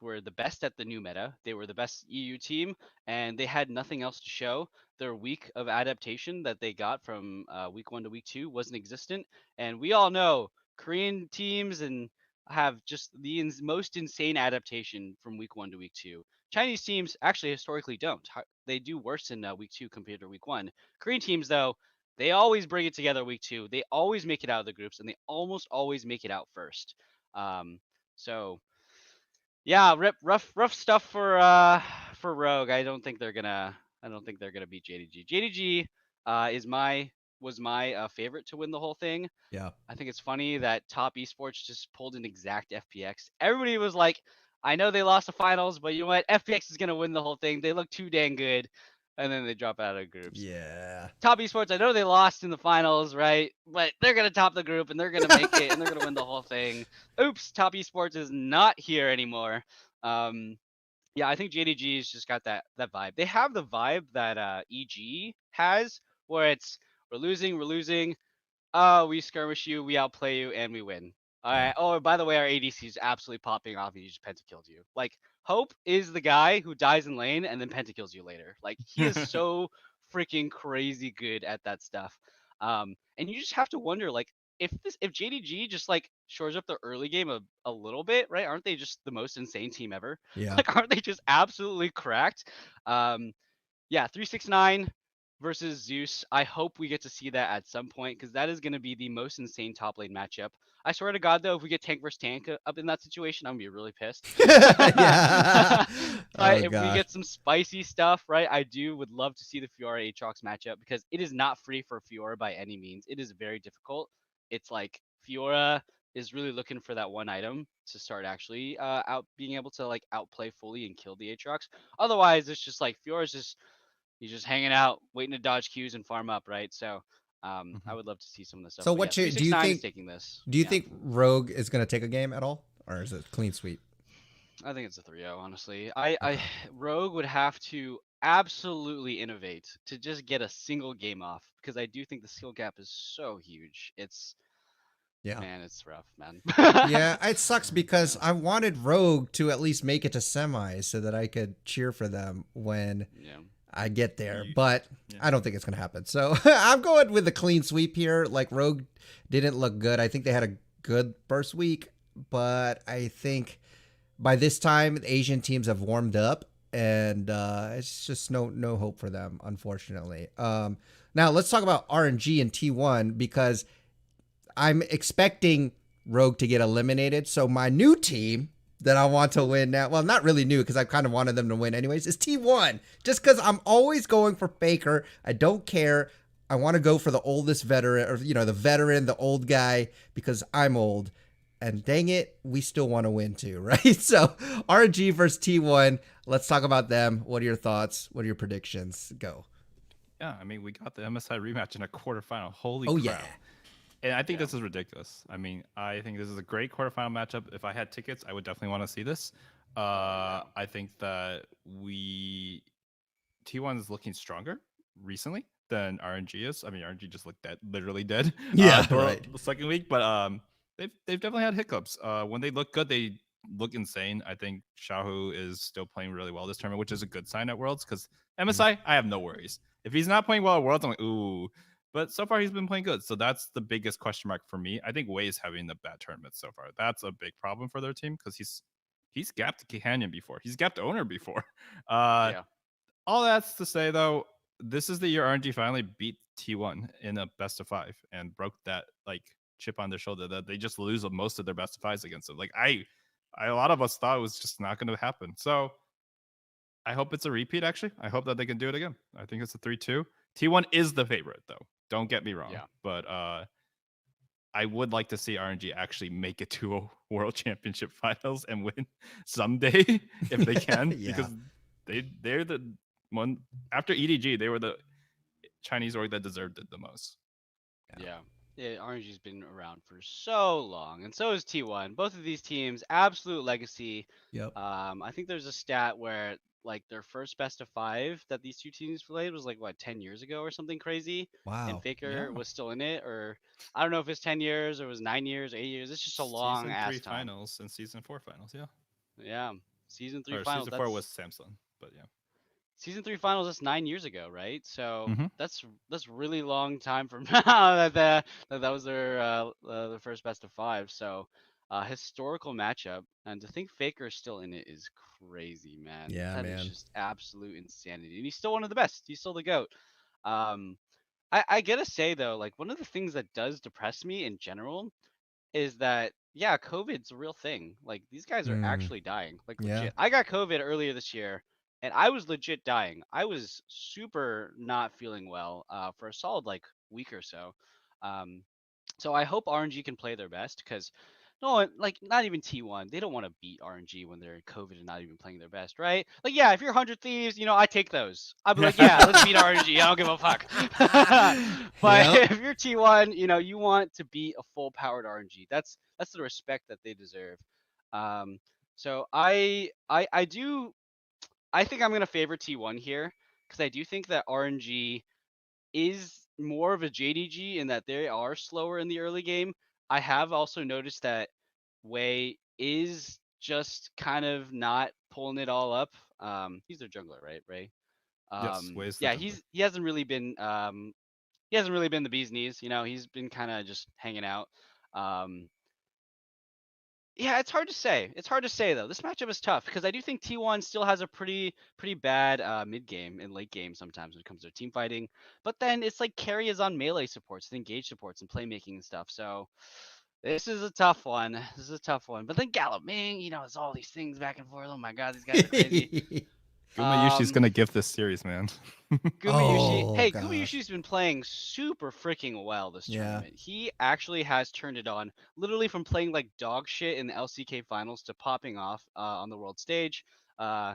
were the best at the new meta. They were the best EU team, and they had nothing else to show. Their week of adaptation that they got from week 1 to week 2 wasn't existent, and we all know Korean teams and have just the most insane adaptation from week 1 to week 2. Chinese teams actually historically don't. They do worse in week 2 compared to week 1. Korean teams, though, they always bring it together week 2. They always make it out of the groups, and they almost always make it out first. So yeah, rough stuff for Rogue. I don't think they're gonna beat JDG. JDG was my favorite to win the whole thing. Yeah. I think it's funny that Top Esports just pulled an exact FPX. Everybody was like, I know they lost the finals, but you know what? FPX is gonna win the whole thing. They look too dang good. And then they drop out of groups. Yeah. Top Esports, I know they lost in the finals, right? But they're going to top the group, and they're going to make it, and they're going to win the whole thing. Oops, Top Esports is not here anymore. Yeah, I think JDG's just got that vibe. They have the vibe that EG has, where it's, we're losing. Oh, we skirmish you, we outplay you, and we win. All right. Oh, by the way, our ADC is absolutely popping off. He just pentakilled you. Like, Hope is the guy who dies in lane and then pentakills you later. Like, he is so freaking crazy good at that stuff. And you just have to wonder, like, if JDG just like shores up the early game a little bit, right? Aren't they just the most insane team ever? Yeah. Like, aren't they just absolutely cracked? Um, yeah, 369 versus Zeus. I hope we get to see that at some point because that is going to be the most insane top lane matchup. I swear to God, though, if we get tank versus tank up in that situation, I'm gonna be really pissed. Yeah. But Oh if we gosh. get some spicy stuff, right, I would love to see the Fiora Aatrox matchup because it is not free for Fiora by any means. It is very difficult. It's like Fiora is really looking for that one item to start actually out being able to like outplay fully and kill the Aatrox. Otherwise, it's just like Fiora's just he's just hanging out, waiting to dodge Qs and farm up, right? So I Mhm. would love to see some of the stuff. So But yeah, what do you 369 is think? taking this. Do you Yeah. think Rogue is gonna take a game at all, or is it clean sweep? I think it's a 3-0, honestly. I Okay. Rogue would have to absolutely innovate to just get a single game off because I do think the skill gap is so huge. It's Yeah. man, it's rough, man. Yeah, it sucks because Yeah. I wanted Rogue to at least make it to semis so that I could cheer for them when Yeah. I get there, You, but yeah. I don't think it's gonna happen. So I'm going with the clean sweep here. Like Rogue didn't look good. I think they had a good first week, but I think by this time the Asian teams have warmed up, and it's just no hope for them, unfortunately. Now let's talk about RNG and T1 because I'm expecting Rogue to get eliminated. So my new team that I want to win now, well, not really new because I kind of wanted them to win anyways, is T1. Just because I'm always going for Faker. I don't care. I want to go for the oldest veteran, or the veteran, the old guy, because I'm old. And dang it, we still want to win too, right? So RG versus T1. Let's talk about them. What are your thoughts? What are your predictions? Go. Yeah, I mean, we got the MSI rematch in a quarterfinal. Holy Oh crap. yeah. And I think Yeah. this is ridiculous. I mean, I think this is a great quarterfinal matchup. If I had tickets, I would definitely want to see this. Yeah. I think that T1 is looking stronger recently than RNG is. I mean, RNG just looked dead, literally dead. Yeah, Throughout right. the second week, but they've definitely had hiccups. When they look good, they look insane. I think Shahu is still playing really well this tournament, which is a good sign at Worlds because MSI, I have no worries. If he's not playing well at Worlds, I'm like, ooh. But so far, he's been playing good. So that's the biggest question mark for me. I think Wei is having the bad tournament so far. That's a big problem for their team because he's gapped Canyon before. He's gapped Owner before. Uh, Yeah. all that's to say, though, this is the year RNG finally beat T1 in a best of five and broke that like chip on their shoulder that they just lose most of their best of fives against them. Like a lot of us thought it was just not going to happen. So I hope it's a repeat. Actually, I hope that they can do it again. I think it's a 3-2. T1 is the favorite, though. Don't get me wrong, Yeah. but I would like to see RNG actually make it to a world championship finals and win someday if they can, Yeah. because they're the one after EDG. They were the Chinese org that deserved it the most. Yeah. Yeah, RNG's been around for so long, and so is T1. Both of these teams, absolute legacy. Yep. I think there's a stat where like their first best of five that these two teams played was like what 10 years ago or something crazy, and Wow. Faker Yeah, was still in it, or I don't know if it's 10 years or it was 9 years, 8 years. It's just a long season three ass time. finals and season four finals. Yeah, Yeah, season three or finals. season four was That's Samsung, but yeah. season three finals. That's 9 years ago, right? So Mm-hmm. that's really long time from now that was their first best of five. So historical matchup, and to think Faker is still in it is crazy, man. Yeah, That is man. just absolute insanity, and he's still one of the best. He's still the goat. Um, I gotta say though, like one of the things that does depress me in general is that yeah, COVID's a real thing. Like these guys are Mm, actually dying, like yeah. legit. I got COVID earlier this year, and I was legit dying. I was super not feeling well for a solid like week or so. Um, so I hope RNG can play their best because no one, like not even T1, they don't want to beat RNG when they're in COVID and not even playing their best, right? Like yeah, if you're 100 Thieves, I take those. I'd be like, yeah, let's beat RNG. I don't give a fuck. But Yep. if you're T1, you want to beat a full powered RNG. That's the respect that they deserve. Um, so I think I'm gonna favor T1 here because I do think that RNG is more of a JDG in that they are slower in the early game. I have also noticed that Wei is just kind of not pulling it all up. He's their jungler, right? Ray. Yes, Wei is the Yeah, jungler. he hasn't really been he hasn't really been the bee's knees. He's been kind of just hanging out. Um, Yeah, it's hard to say. It's hard to say though. This matchup is tough because I do think T1 still has a pretty bad mid game and late game sometimes when it comes to team fighting. But then it's like carry is on melee supports, and engage supports, and playmaking and stuff. So this is a tough one. This is a tough one. But then Gallup Ming, it's all these things back and forth. Oh my god, these guys are crazy. Gumayushi's Um, gonna gift this series, man. Gumayushi. Oh Hey, gosh. Gumayushi's been playing super freaking well this Yeah. tournament. He actually has turned it on, literally from playing like dog shit in the LCK finals to popping off on the world stage. Uh,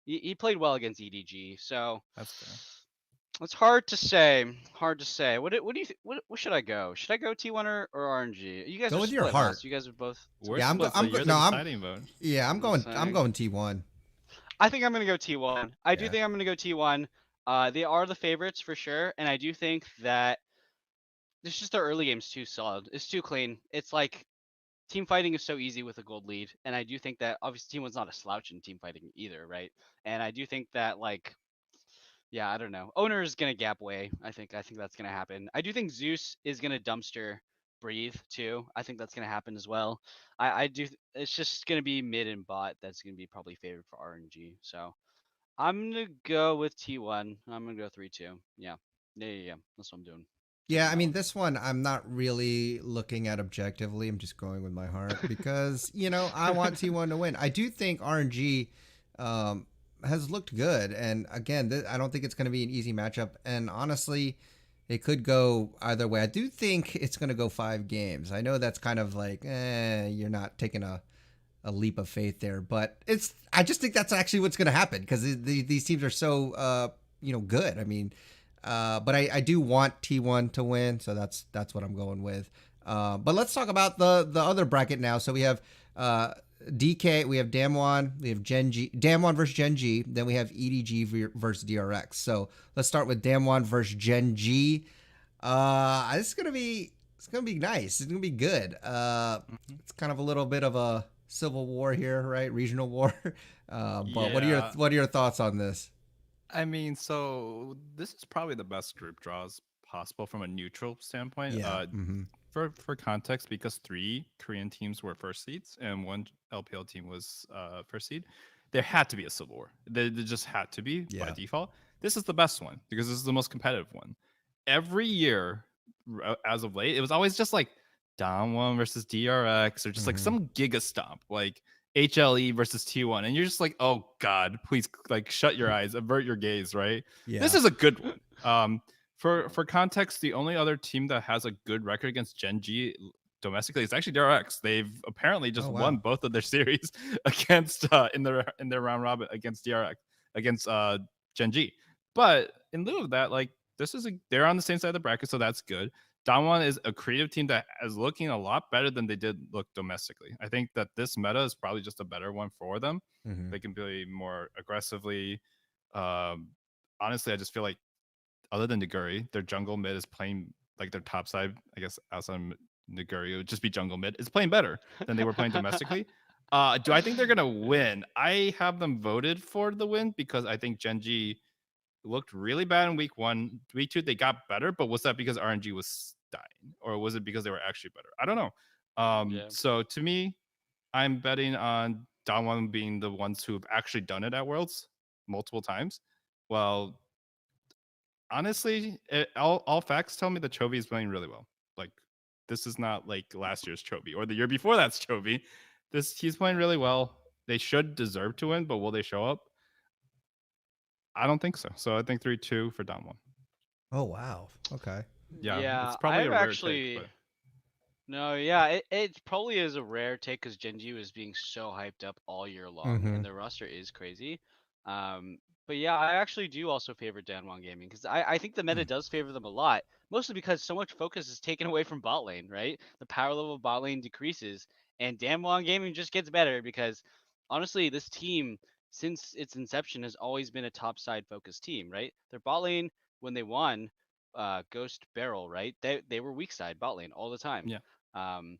he played well against EDG, so That's fair. it's hard to say. Hard to say. What do you what should I go? Should I go T1 or RNG? You guys Go are with your split, huh? heart. So you guys are both. So We're we're Yeah, split. split, so you're the no, I'm deciding vote. yeah, I'm I'm going I'm saying. going T1. I think I'm gonna go T1. I do Yeah. think I'm gonna go T1. They are the favorites for sure, and I do think that it's just their early game's too solid. It's too clean. It's like team fighting is so easy with a gold lead, and I do think that obviously T1's not a slouch in team fighting either, right? And I do think that like, yeah, I don't know. Owner is gonna gap way. I think that's gonna happen. I do think Zeus is gonna dumpster breathe too. I think that's gonna happen as well. I do. It's just gonna be mid and bot that's gonna be probably favored for RNG. So I'm gonna go with T1. I'm gonna go 3-2. Yeah. Yeah. That's what I'm doing. Yeah, Taking I that mean, one. this one I'm not really looking at objectively. I'm just going with my heart because, I want T1 to win. I do think RNG um, has looked good. And again, I don't think it's going to be an easy matchup. And honestly, it could go either way. I do think it's going to go 5 games. I know that's kind of like, you're not taking a leap of faith there, but I just think that's actually what's going to happen because these teams are so, good. I mean, but I do want T1 to win, so that's what I'm going with. But let's talk about the other bracket now. So we have DK, we have Damwon, we have Gen G, Damwon versus Gen G, then we have EDG versus DRX. So let's start with Damwon versus Gen G. This is gonna be it's gonna be nice. It's gonna be good. Mhm. It's kind of a little bit of a civil war here, right? Regional war. But Yeah, what are your thoughts on this? I mean, so this is probably the best group draws possible from a neutral standpoint. Yeah. Mm-hmm. For context, because 3 Korean teams were first seeds and 1 LPL team was first seed, there had to be a civil war. There just had to be by Yeah. default. This is the best one because this is the most competitive one. Every year, as of late, it was always just like Don1 versus DRX or just like Mm-hmm. some giga stomp, like HLE versus T1, and you're just like, oh god, please, like, shut your eyes, avert your gaze, right? This Yeah. is a good one. For context, the only other team that has a good record against Gen G domestically is actually DRX. They've apparently Oh just won wow. both of their series against in their round robin against DRX against Gen G. But in lieu of that, like, they're on the same side of the bracket, so that's good. Danwon is a creative team that is looking a lot better than they did look domestically. I think that this meta is probably just a better one for them. Mm-hmm. They can play more aggressively. Um, Honestly, I just feel like other than Naguri, their jungle mid is playing like their top side. I guess outside of Naguri, it would just be jungle mid. It's playing better than they were playing domestically. Do I think they're gonna win? I have them voted for the win because I think Genji looked really bad in week 1. Week 2, they got better, but was that because RNG was dying, or was it because they were actually better? I don't know. Yeah. So to me, I'm betting on Donwon being the ones who've actually done it at Worlds multiple times. Well, honestly, all facts tell me that Chovy is playing really well. Like, this is not like last year's Chovy or the year before that's Chovy. He's playing really well. They should deserve to win, but will they show up? I don't think so. So I think 3-2 for Donwon. Oh wow. Okay. Yeah, it's Yeah, probably a I've rare take, actually but no, yeah, it probably is a rare take because Genji was being so hyped up all year long, Mm-hmm. and the roster is crazy. Um, but yeah, I actually do also favor Danwon Gaming because I think the meta does favor them a lot, mostly because so much focus is taken away from bot lane, right? The power level of bot lane decreases, and Danwon Gaming just gets better because honestly, this team since its inception has always been a top side focused team, right? Their bot lane when they won, Ghost Barrel, right? They were weak side bot lane all the time. yeah. Um,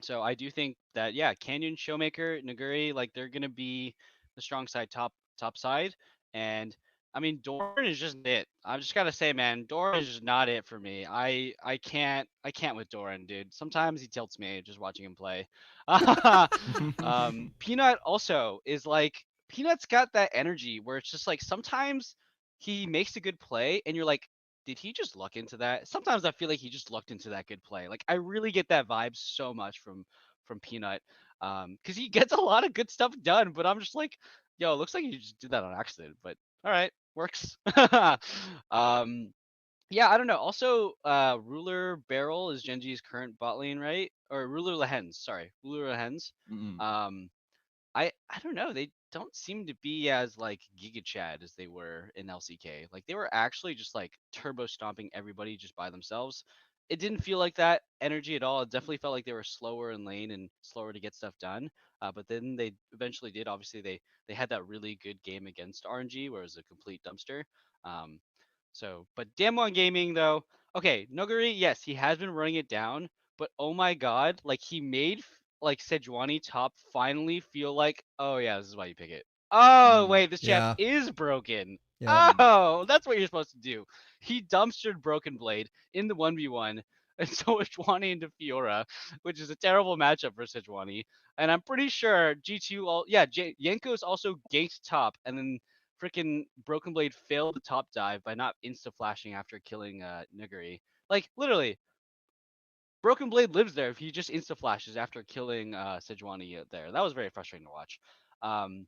so I do think that yeah, Canyon, Showmaker, Naguri, like they're gonna be the strong side top side, and I mean, Doran is just it. I'm just gotta say, man, Doran is just not it for me. I can't with Doran, dude. Sometimes he tilts me just watching him play. Peanut also is like Peanut's got that energy where it's just like sometimes he makes a good play and you're like, did he just luck into that? Sometimes I feel like he just lucked into that good play. Like I really get that vibe so much from Peanut. Because he gets a lot of good stuff done, but I'm just like, yo, it looks like you just did that on accident. But all right, works. um, yeah, I don't know. Also, Ruler Barrel is Genji's current bot lane, right? Or Ruler Lehens, sorry, Ruler Lehens. Mm-mm. I don't know. They don't seem to be as like Giga Chad as they were in LCK. Like they were actually just like turbo stomping everybody just by themselves. It didn't feel like that energy at all. It definitely felt like they were slower in lane and slower to get stuff done. But then they eventually did. Obviously, they had that really good game against RNG, where it was a complete dumpster. Um, but Damwon Gaming though, okay, Noguri, yes, he has been running it down, but oh my god, like he made like Sejuani top finally feel like, oh yeah, this is why you pick it. Oh Mm. wait, this champ Yeah. is broken. Yep. Oh, that's what you're supposed to do. He dumpstered Broken Blade in the 1v1, and so Sejuani into Fiora, which is a terrible matchup for Sejuani. And I'm pretty sure G2 Yanko's also ganked top, and then freaking Broken Blade failed the top dive by not insta flashing after killing Niguri. Like literally, Broken Blade lives there if he just insta flashes after killing Sejuani there. That was very frustrating to watch. Um,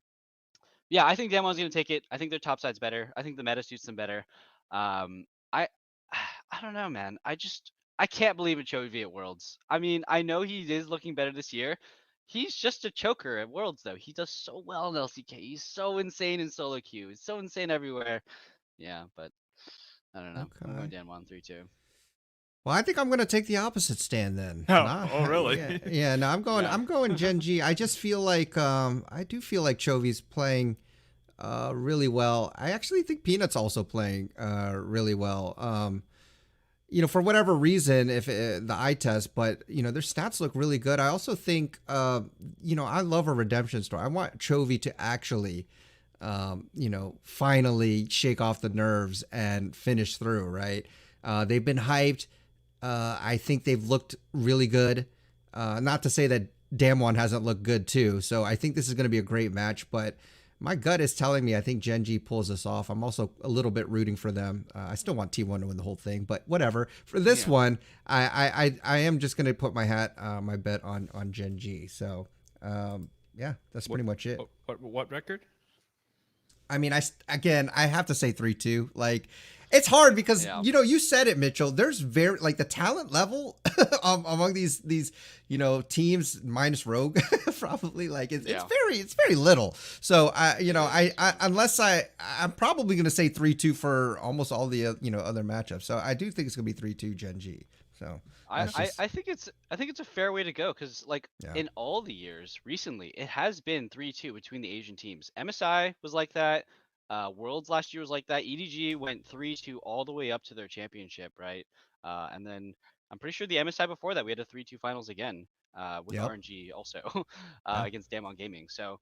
yeah, I think Damon's gonna take it. I think their top side's better. I think the meta suits them better. I I don't know, man. I can't believe in Chovy at Worlds. I mean, I know he is looking better this year. He's just a choker at Worlds though. He does so well in LCK. He's so insane in solo queue. He's so insane everywhere. Yeah, but I don't know. I'm going Okay. Dan 1-3-2. Well, I think I'm going to take the opposite stand then. Oh, really? Yeah. No, I'm going. Yeah. I'm going Gen G. I just feel like I do feel like Chovy's playing really well. I actually think Peanut's also playing really well. For whatever reason, if the eye test, but their stats look really good. I also think, I love a redemption story. I want Chovy to actually, finally shake off the nerves and finish through. Right? They've been hyped. I think they've looked really good. Not to say that Damwon hasn't looked good too. So I think this is going to be a great match, but my gut is telling me I think Gen G pulls this off. I'm also a little bit rooting for them. I still want T1 to win the whole thing, but whatever. For this one, I am just going to put my my bet on Gen G. So yeah, that's pretty much it. What record? I mean, I have to say 3-2. Like, it's hard because you said it, Mitchell. There's very like the talent level among these teams minus Rogue probably like it's very little. So I'm probably gonna say 3-2 for almost all the other matchups. So I do think it's gonna be 3-2 Gen G. So I think it's a fair way to go because like in all the years recently it has been 3-2 between the Asian teams. MSI was like that. Worlds last year was like that. EDG went 3-2 all the way up to their championship, right? And then I'm pretty sure the MSI before that we had a 3-2 finals again with RNG also against Damon Gaming. So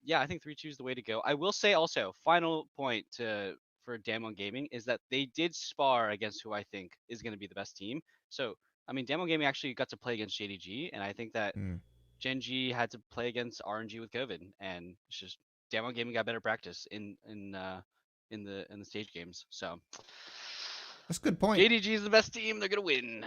yeah, I think 3-2 is the way to go. I will say also final point for Damon Gaming is that they did spar against who I think is going to be the best team. So I mean, Demo Gaming actually got to play against JDG, and I think that Gen G had to play against RNG with COVID, and it's just Demo Gaming got better practice in the stage games. So that's a good point. JDG is the best team; they're gonna win.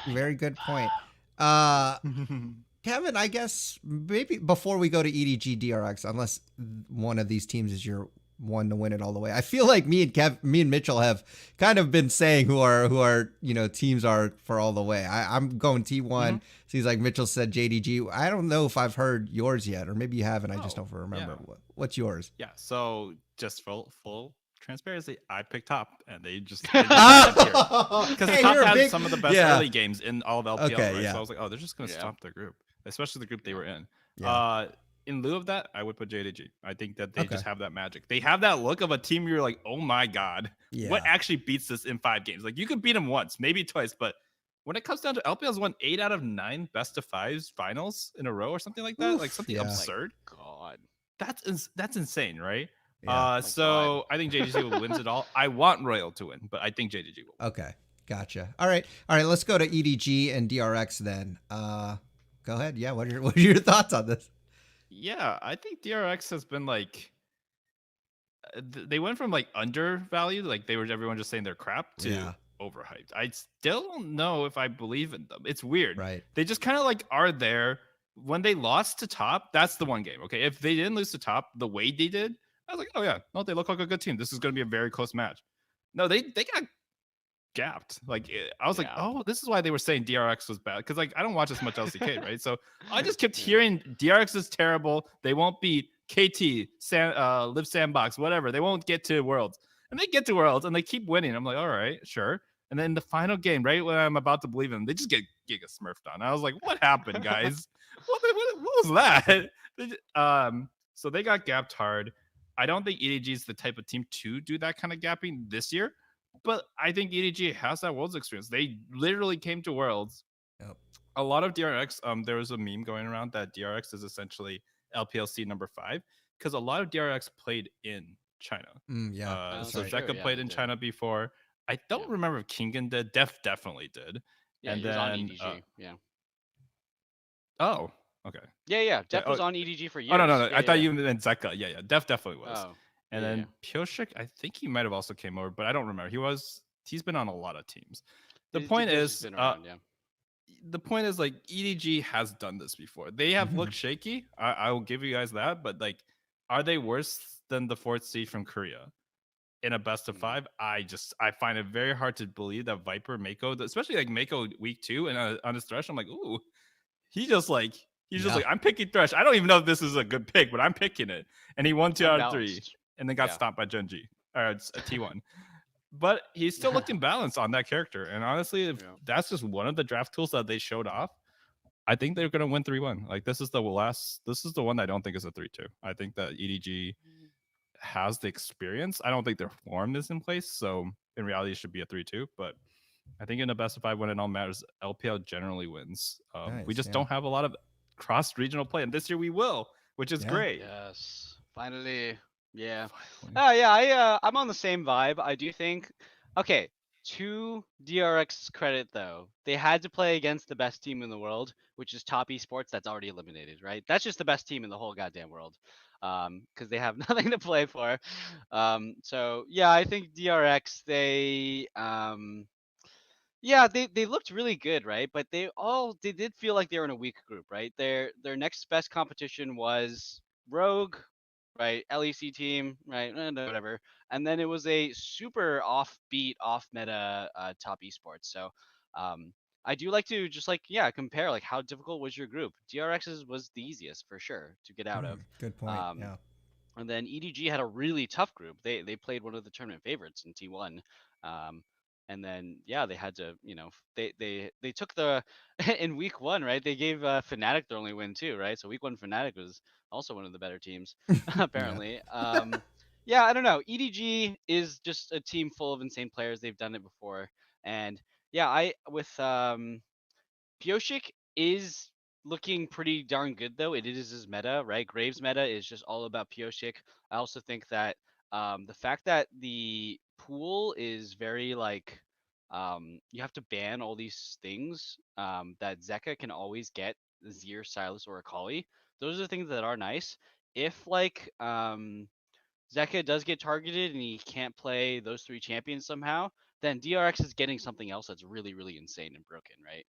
Very good point. Kevin, I guess maybe before we go to EDG DRX, unless one of these teams is your one to win it all the way. I feel like me and Mitchell have kind of been saying who our teams are for all the way. I'm going T1. Seems like Mitchell said JDG. I don't know if I've heard yours yet, or maybe you haven't. I just don't remember. Yeah. What's yours? Yeah. So just full transparency, I picked top, and they just because top had some of the best early games in all of LPL. Okay, right? yeah. So I was like, oh, they're just gonna stomp their group, especially the group they were in. Yeah. In lieu of that, I would put JDG. I think that they just have that magic. They have that look of a team you're like, oh my God, what actually beats this in 5 games? Like you could beat them once, maybe twice, but when it comes down to LPL's won 8 out of 9 best of 5s finals in a row or something like that, like something absurd. God, that's insane, right? Yeah. Oh my god. So I think JDG will wins it all. I want Royal to win, but I think JDG will win. Okay. Gotcha. All right. All right. Let's go to EDG and DRX then. Go ahead. Yeah. What are your thoughts on this? Yeah, I think DRX has been like they went from like undervalued, like they were everyone just saying they're crap, to Yeah. overhyped. I still don't know if I believe in them. It's weird. Right. They just kind of like are there. When they lost to top, that's the one game. Okay, if they didn't lose to top the way they did, I was like, oh yeah, no, they look like a good team. This is going to be a very close match. No, they got gapped. Like I was like, Yeah. oh, this is why they were saying DRX was bad because like I don't watch as much LCK, right? So I just kept Yeah. hearing DRX is terrible. They won't beat KT, Live Sandbox, whatever. They won't get to Worlds, and they get to Worlds and they keep winning. I'm like, all right, sure. And then the final game, right when I'm about to believe them, they just get Giga Smurfed on. I was like, what happened, guys? What was that? So they got gapped hard. I don't think EDG is the type of team to do that kind of gapping this year. But I think EDG has that Worlds experience. They literally came to Worlds. Yep. A lot of DRX, there was a meme going around that DRX is essentially LPLC number 5 because a lot of DRX played in China. Yeah. Oh, That's So right. true. Zeka Yeah, played they in did. China before. I don't Yeah. remember if Kingen did. Def definitely did. Yeah, And he was on then, EDG. Yeah. oh, okay. Yeah, yeah. Yeah, Def was on EDG for oh no, no, years. no. Yeah, I yeah, thought yeah. you meant Zeka. Yeah, yeah. Def definitely was. Oh. And Yeah, yeah. then Pioshik, I think he might have also came over, but I don't remember. He's been on a lot of teams. The point Pio's is, been around, yeah. like EDG has done this before. They have looked shaky. I will give you guys that, but like, are they worse than the fourth seed from Korea in a best of Mm. 5? I find it very hard to believe that Viper Mako, especially like Mako week 2 and on his thresh, I'm like, ooh, he's just like Yeah. I'm picking Thresh. I don't even know if this is a good pick, but I'm picking it. And he won 2 out of 3 Unbalanced. and then got Yeah. stopped by Genji. Or it's a T1. But he still looked in balance on that character. And honestly, if Yeah. that's just one of the draft tools that they showed off, I think they're gonna win 3-1. Like this is the one I don't think is a 3-2. I think that EDG has the experience. I don't think their form is in place. So in reality, it should be a 3-2. But I think in a best of 5 when it all matters, LPL generally wins. We Nice, just yeah. don't have a lot of cross regional play, and this year we will, which is Yeah. great. Yes. Finally. Yeah. Finally. Oh yeah, I'm on the same vibe. I do think okay, to DRX's credit though, they had to play against the best team in the world, which is Top Esports that's already eliminated, right? That's just the best team in the whole goddamn world. Because they have nothing to play for. So yeah, I think DRX yeah, they looked really good, right? But they did feel like they were in a weak group, right? Their next best competition was Rogue, right? LEC team, right? Whatever. And then it was a super offbeat, off meta top esports. So I do like to just like compare like how difficult was your group? DRX's was the easiest for sure to get out of. Good point. Um, Yeah. and then EDG had a really tough group. They played one of the tournament favorites in T1. Um, and then they had to they took the in week 1, right? They gave Fnatic their only win too, right? So week 1 Fnatic was also one of the better teams Yeah. apparently. Yeah, I don't know. EDG is just a team full of insane players. They've done it before. And yeah, I with Pioshik is looking pretty darn good though. It is his meta, right? Graves meta is just all about Pioshik. I also think that the fact that the pool is very like you have to ban all these things that Zeka can always get Zir, Silas, or Akali. Those are the things that are nice. If like Zeka does get targeted and he can't play those 3 champions somehow, then DRX is getting something else that's really, really insane and broken, right?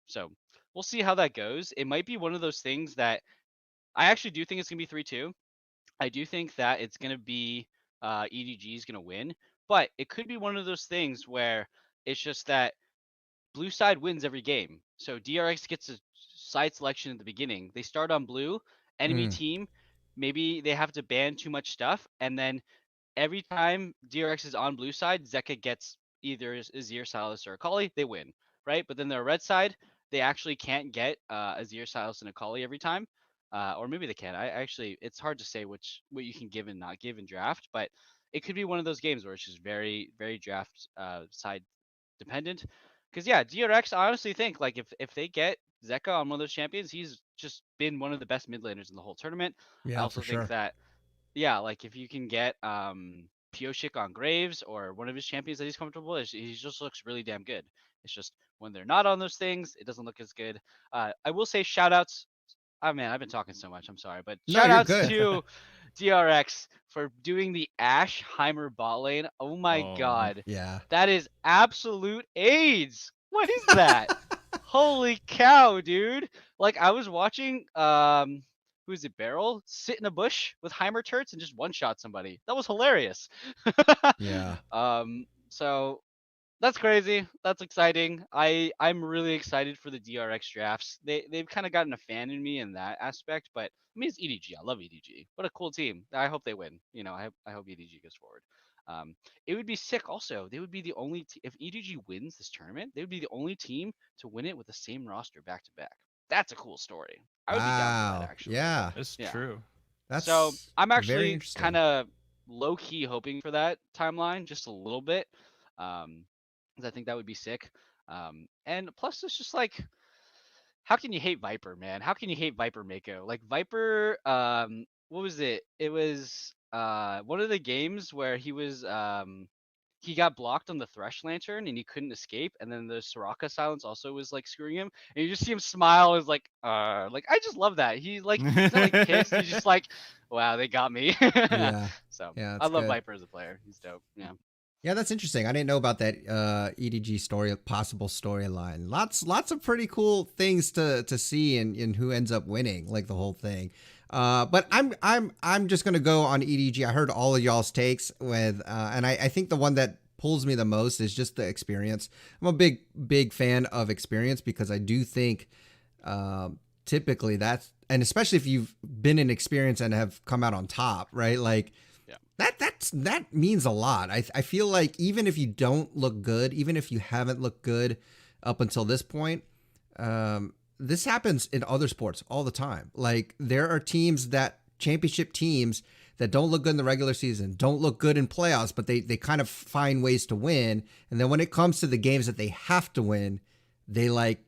So we'll see how that goes. It might be one of those things that I actually do think it's gonna be 3-2. I do think that it's gonna be EDG is gonna win, but it could be one of those things where it's just that blue side wins every game. So DRX gets a side selection at the beginning. They start on blue, enemy Mm. team, maybe they have to ban too much stuff, and then every time DRX is on blue side, Zeka gets either Azir, Silas, or Akali, they win, right? But then their red side, they actually can't get Azir, Silas, and Akali every time. Or maybe they can. I actually, it's hard to say what you can give and not give in draft, but it could be one of those games where it's just very, very draft side dependent. Because yeah, DRX, I honestly think like if they get Zeka on one of those champions, he's just been one of the best mid laners in the whole tournament. I Yeah, also for think sure. that yeah, like if you can get Pioshik on Graves or one of his champions that he's comfortable, he just looks really damn good. It's just when they're not on those things, it doesn't look as good. I will say shout outs. Oh man, I've been talking so much. I'm sorry, but No, shout you're outs good. to DRX for doing the Ash Heimer bot lane. Oh my Oh, god, Yeah. that is absolute AIDS. What is that? Holy cow, dude! Like I was watching who is it, Barrel, sit in a bush with Heimer turrets and just one shot somebody. That was hilarious. Yeah. So that's crazy. That's exciting. I'm really excited for the DRX drafts. They've kind of gotten a fan in me in that aspect, but I mean it's EDG. I love EDG. What a cool team. I hope they win. You know, I hope EDG goes forward. It would be sick. Also, they would be the only if EDG wins this tournament, they would be the only team to win it with the same roster back to back. That's a cool story. I would be down for that Wow. actually. Yeah. it's Yeah. true. So That's I'm very actually kind interesting. of low key hoping for that timeline just a little bit. 'Cause I think that would be sick. And plus, it's just like, how can you hate Viper, man? How can you hate Viper Mako? Like Viper, what was it? It was one of the games where he got blocked on the Thresh Lantern and he couldn't escape, and then the Soraka silence also was like screwing him, and you just see him smile as like I just love that. He's not like pissed, he's just like, wow, they got me. Yeah. So Yeah, I that's love good. Viper as a player. He's dope. Yeah. Yeah, that's interesting. I didn't know about that EDG story, possible storyline. Lots of pretty cool things to see in who ends up winning, like the whole thing. But I'm just gonna go on EDG. I heard all of y'all's takes with, and I think the one that pulls me the most is just the experience. I'm a big fan of experience because I do think typically that's, and especially if you've been in experience and have come out on top, right? Like Yeah. that means a lot. I feel like even if you don't look good, even if you haven't looked good up until this point, this happens in other sports all the time. Like there are teams that championship teams that don't look good in the regular season, don't look good in playoffs, but they kind of find ways to win. And then when it comes to the games that they have to win, they like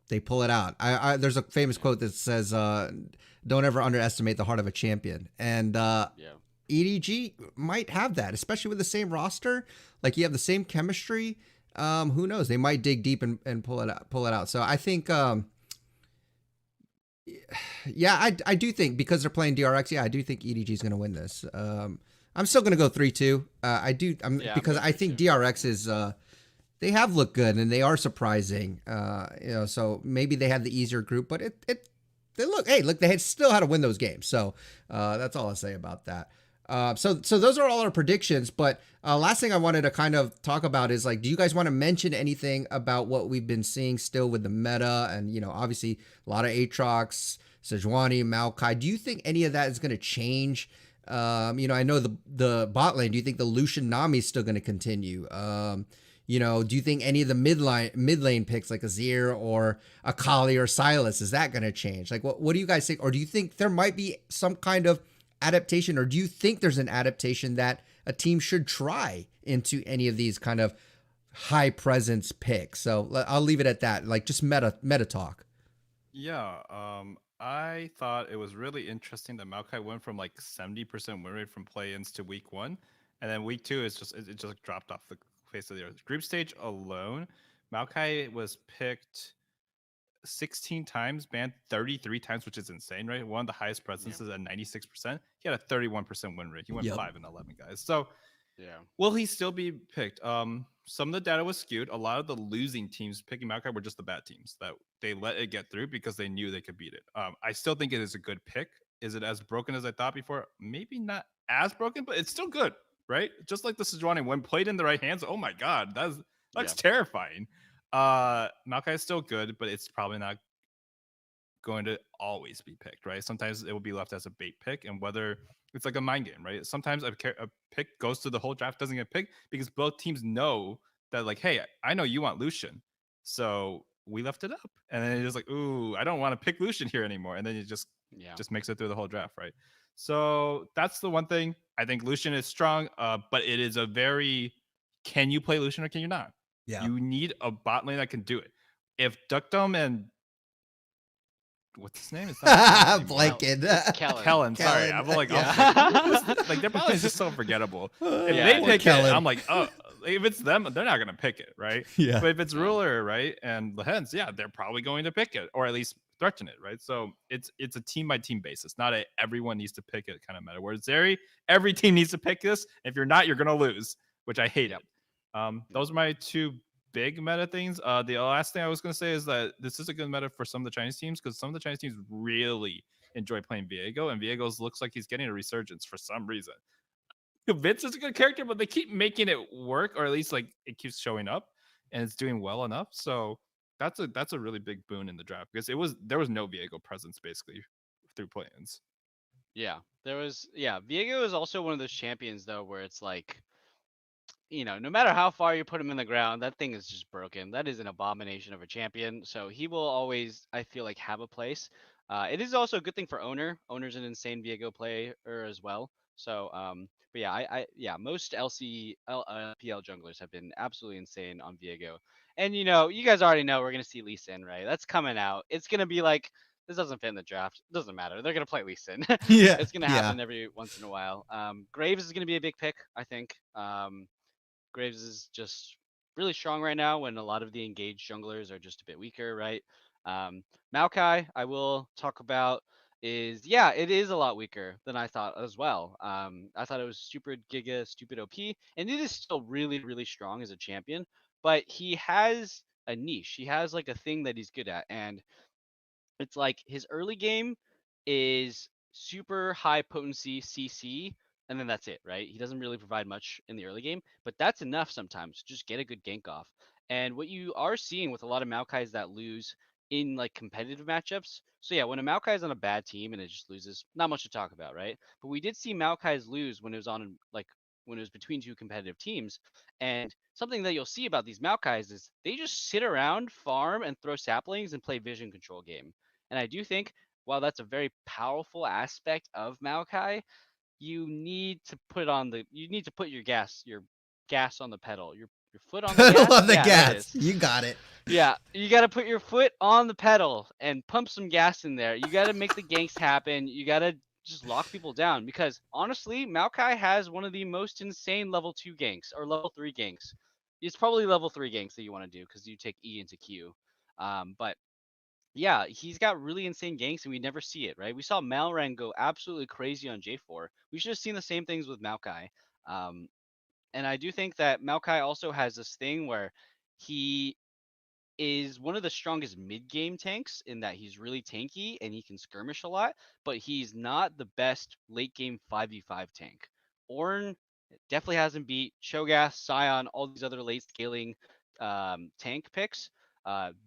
they pull it out. There's a famous Yeah. quote that says, "Don't ever underestimate the heart of a champion." And Yeah. EDG might have that, especially with the same roster. Like you have the same chemistry. Who knows? They might dig deep and pull it out. Pull it out. So I think, yeah, I do think because they're playing DRX. Yeah, I do think EDG is going to win this. I'm still going to go 3-2. I do. Yeah, I'm Because going I 3 think too. DRX is. They have looked good and they are surprising. So maybe they had the easier group, but they look. Hey, look, they still had to win those games. So that's all I'll say about that. So those are all our predictions. But last thing I wanted to kind of talk about is like, do you guys want to mention anything about what we've been seeing still with the meta? And obviously a lot of Aatrox, Sejuani, Maokai. Do you think any of that is going to change? I know the bot lane. Do you think the Lucian Nami is still going to continue? Do you think any of the mid lane picks like Azir or Akali or Silas, is that going to change? Like, what do you guys think? Or do you think there might be some kind of adaptation, or do you think there's an adaptation that a team should try into any of these kind of high presence picks? So I'll leave it at that. Like just meta talk. Yeah, I thought it was really interesting that Maokai went from like 70% win rate from play-ins to week one, and then week two is it just dropped off the face of the earth. Group stage alone, Maokai was picked 16 times, banned 33 times, which is insane, right? One of the highest Yeah. presences at 96%. He had a 31% win rate. He went Yep. 5-11, guys. So Yeah. will he still be picked? Some of the data was skewed. A lot of the losing teams picking Maokai were just the bad teams that they let it get through because they knew they could beat it. I still think it is a good pick. Is it as broken as I thought before? Maybe not as broken, but it's still good, right? Just like the Sejuani, when played in the right hands, oh my god, that's Yeah. terrifying. Maokai is still good, but it's probably not going to always be picked, right? Sometimes it will be left as a bait pick, and whether it's like a mind game, right? Sometimes a pick goes to the whole draft, doesn't get picked because both teams know that, like, hey, I know you want Lucian, so we left it up, and then it's just like, ooh, I don't want to pick Lucian here anymore, and then it Yeah. just makes it through the whole draft, right? So that's the one thing. I think Lucian is strong, but it is a very can you play Lucian or can you not? Yeah. You need a bot lane that can do it. If Duckdom and what's his name? It's not Kellen anymore. Blanket. It's Kellen. Kellen, sorry. Kellen. I'm like, I was Yeah. like, who's like their bot is just so forgettable. If Yeah, they it pick is. it, Kellen. I'm like, oh, if it's them, they're not gonna pick it, right? Yeah. But if it's No. Ruler, right, and the Hens, yeah, they're probably going to pick it, or at least threaten it, right? So it's a team by team basis, not a everyone needs to pick it kind of meta. Whereas Zeri, every team needs to pick this. If you're not, you're gonna lose, which I hate Yep. it. Those are my two big meta things. The last thing I was gonna say is that this is a good meta for some of the Chinese teams because some of the Chinese teams really enjoy playing Viego, and Viego's looks like he's getting a resurgence for some reason. Vince is a good character, but they keep making it work, or at least like it keeps showing up and it's doing well enough. So that's a really big boon in the draft because there was no Viego presence basically through play-ins. Yeah. There was. Yeah. Viego is also one of those champions though, where it's like, no matter how far you put him in the ground, that thing is just broken. That is an abomination of a champion. So he will always, I feel like, have a place. It is also a good thing for Owner. Owner's an insane Viego player as well. So, but yeah, yeah, most LPL junglers have been absolutely insane on Viego. And you guys already know we're gonna see Lee Sin, right? That's coming out. It's gonna be like this doesn't fit in the draft. It doesn't matter. They're gonna play Lee Sin. Yeah. It's gonna Yeah. happen every once in a while. Graves is gonna be a big pick, I think. Graves is just really strong right now when a lot of the engaged junglers are just a bit weaker, right? Maokai, I will talk about, yeah, it is a lot weaker than I thought as well. I thought it was super giga, stupid OP, and it is still really, really strong as a champion, but he has a niche. He has like a thing that he's good at, and it's like his early game is super high potency CC, and then that's it, right? He doesn't really provide much in the early game, but that's enough sometimes. Just get a good gank off. And what you are seeing with a lot of Maokais that lose in like competitive matchups. So yeah, when a Maokai is on a bad team and it just loses, not much to talk about, right? But we did see Maokai's lose when it was on like when it was between two competitive teams. And something that you'll see about these Maokais is they just sit around, farm, and throw saplings and play vision control game. And I do think while that's a very powerful aspect of Maokai, you need to put your gas on the pedal. Your foot on the gas. Pedal on the Yeah, there it gas. is. You got it. Yeah, you got to put your foot on the pedal and pump some gas in there. You got to make the ganks happen. You got to just lock people down because honestly, Maokai has one of the most insane level 2 ganks or level 3 ganks. It's probably level 3 ganks that you want to do because you take E into Q. But yeah, he's got really insane ganks and we never see it, right? We saw Malran go absolutely crazy on J4. We should have seen the same things with Maokai. Um, and I do think that Maokai also has this thing where he is one of the strongest mid-game tanks in that he's really tanky and he can skirmish a lot, but he's not the best late-game 5v5 tank. Ornn definitely hasn't beat Cho'Gath, Scion, all these other late scaling tank picks.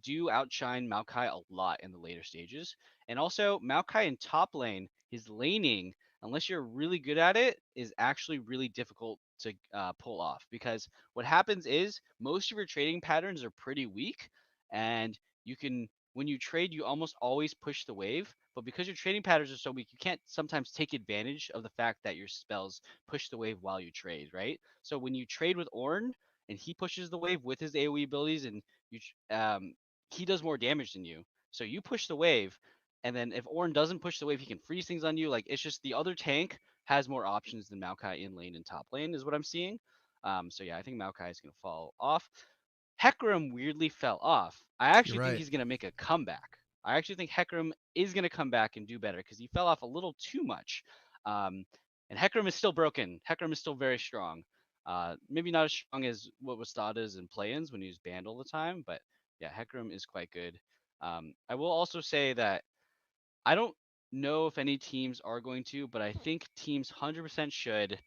Do outshine Maokai a lot in the later stages. And also, Maokai in top lane, his laning, unless you're really good at it, is actually really difficult to pull off because what happens is most of your trading patterns are pretty weak and you can when you trade you almost always push the wave, but because your trading patterns are so weak you can't sometimes take advantage of the fact that your spells push the wave while you trade, right? So when you trade with Ornn and he pushes the wave with his AoE abilities and you he does more damage than you, so you push the wave, and then if Ornn doesn't push the wave he can freeze things on you. Like it's just the other tank has more options than Maokai in lane and top lane is what I'm seeing. So yeah, I think Maokai is going to fall off. Hecarim weirdly fell off. I You're actually think right. he's going to make a comeback. I actually think Hecarim is going to come back and do better because he fell off a little too much. Um, and Hecarim is still broken. Hecarim is still very strong. Maybe not as strong as what was thought as in play-ins when he was banned all the time, but yeah, Hecarim is quite good. I will also say that I don't know if any teams are going to, but I think teams 100% should.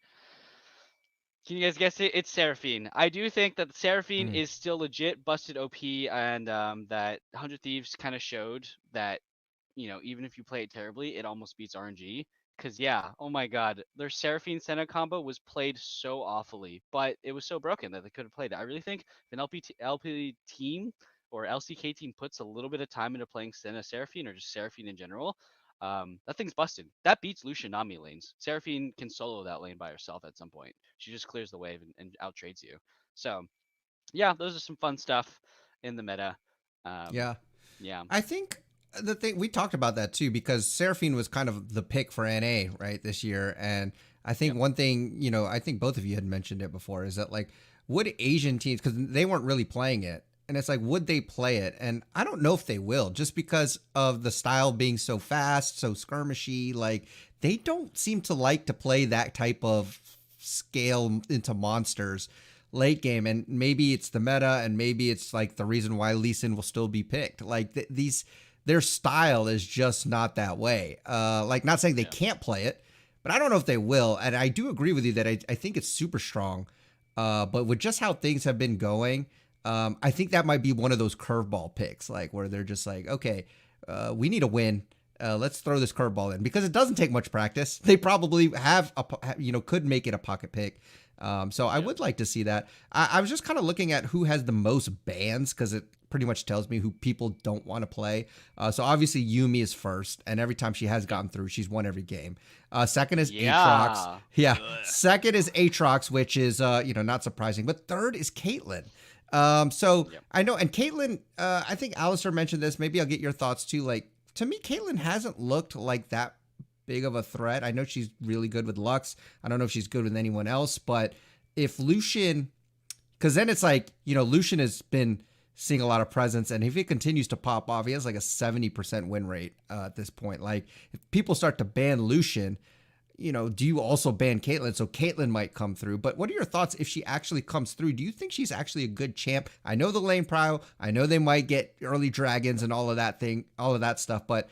Can you guys guess it? It's Seraphine. I do think that Seraphine Mm. is still legit busted OP, and that 100 Thieves kind of showed that, even if you play it terribly, it almost beats RNG. Because, yeah, oh my god, their Seraphine Senna combo was played so awfully, but it was so broken that they could have played it. I really think if an LP team or LCK team puts a little bit of time into playing Senna Seraphine or just Seraphine in general, that thing's busted. That beats Lucian Nami lanes. Seraphine can solo that lane by herself at some point. She just clears the wave and out trades you. So yeah, those are some fun stuff in the meta. Yeah. Yeah. I think The thing we talked about that too, because Seraphine was kind of the pick for NA right this year, and I think Yep. one thing, I think both of you had mentioned it before, is that like, would Asian teams, because they weren't really playing it, and it's like, would they play it? And I don't know if they will, just because of the style being so fast, so skirmishy. Like, they don't seem to like to play that type of scale into monsters late game, and maybe it's the meta, and maybe it's like the reason why Lee Sin will still be picked. Like these, their style is just not that way. Like, not saying they Yeah. can't play it, but I don't know if they will. And I do agree with you that I think it's super strong. But with just how things have been going, I think that might be one of those curveball picks, like where they're just like, okay, we need a win. Let's throw this curveball in, because it doesn't take much practice. They probably have could make it a pocket pick. So I Yep. would like to see that. I was just kind of looking at who has the most bans, because it pretty much tells me who people don't want to play. So obviously Yumi is first, and every time she has gotten through, she's won every game. Second is Aatrox. Yeah. Yeah. Ugh. Second is Aatrox, which is not surprising. But third is Caitlyn. So Yep. I know, and Caitlyn, I think Alistair mentioned this. Maybe I'll get your thoughts too. Like, to me, Caitlyn hasn't looked like that big of a threat. I know she's really good with Lux. I don't know if she's good with anyone else, but if Lucian, because then it's like, Lucian has been seeing a lot of presence, and if he continues to pop off, he has like a 70% win rate at this point. Like, if people start to ban Lucian, do you also ban Caitlyn? So Caitlyn might come through. But what are your thoughts if she actually comes through? Do you think she's actually a good champ? I know the lane prio. I know they might get early dragons and all of that stuff. But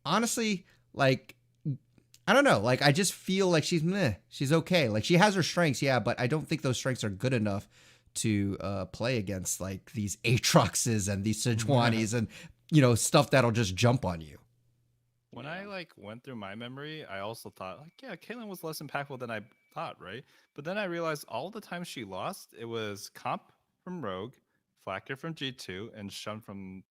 honestly, like, I don't know. Like, I just feel like she's meh. She's okay. Like, she has her strengths, yeah, but I don't think those strengths are good enough to play against like these Aatroxes and these Sejuanis and stuff that'll just jump on you. When Yeah. I like went through my memory, I also thought like, yeah, Caitlyn was less impactful than I thought, right? But then I realized all the times she lost, it was Comp from Rogue, Flacker from G2, and Shun from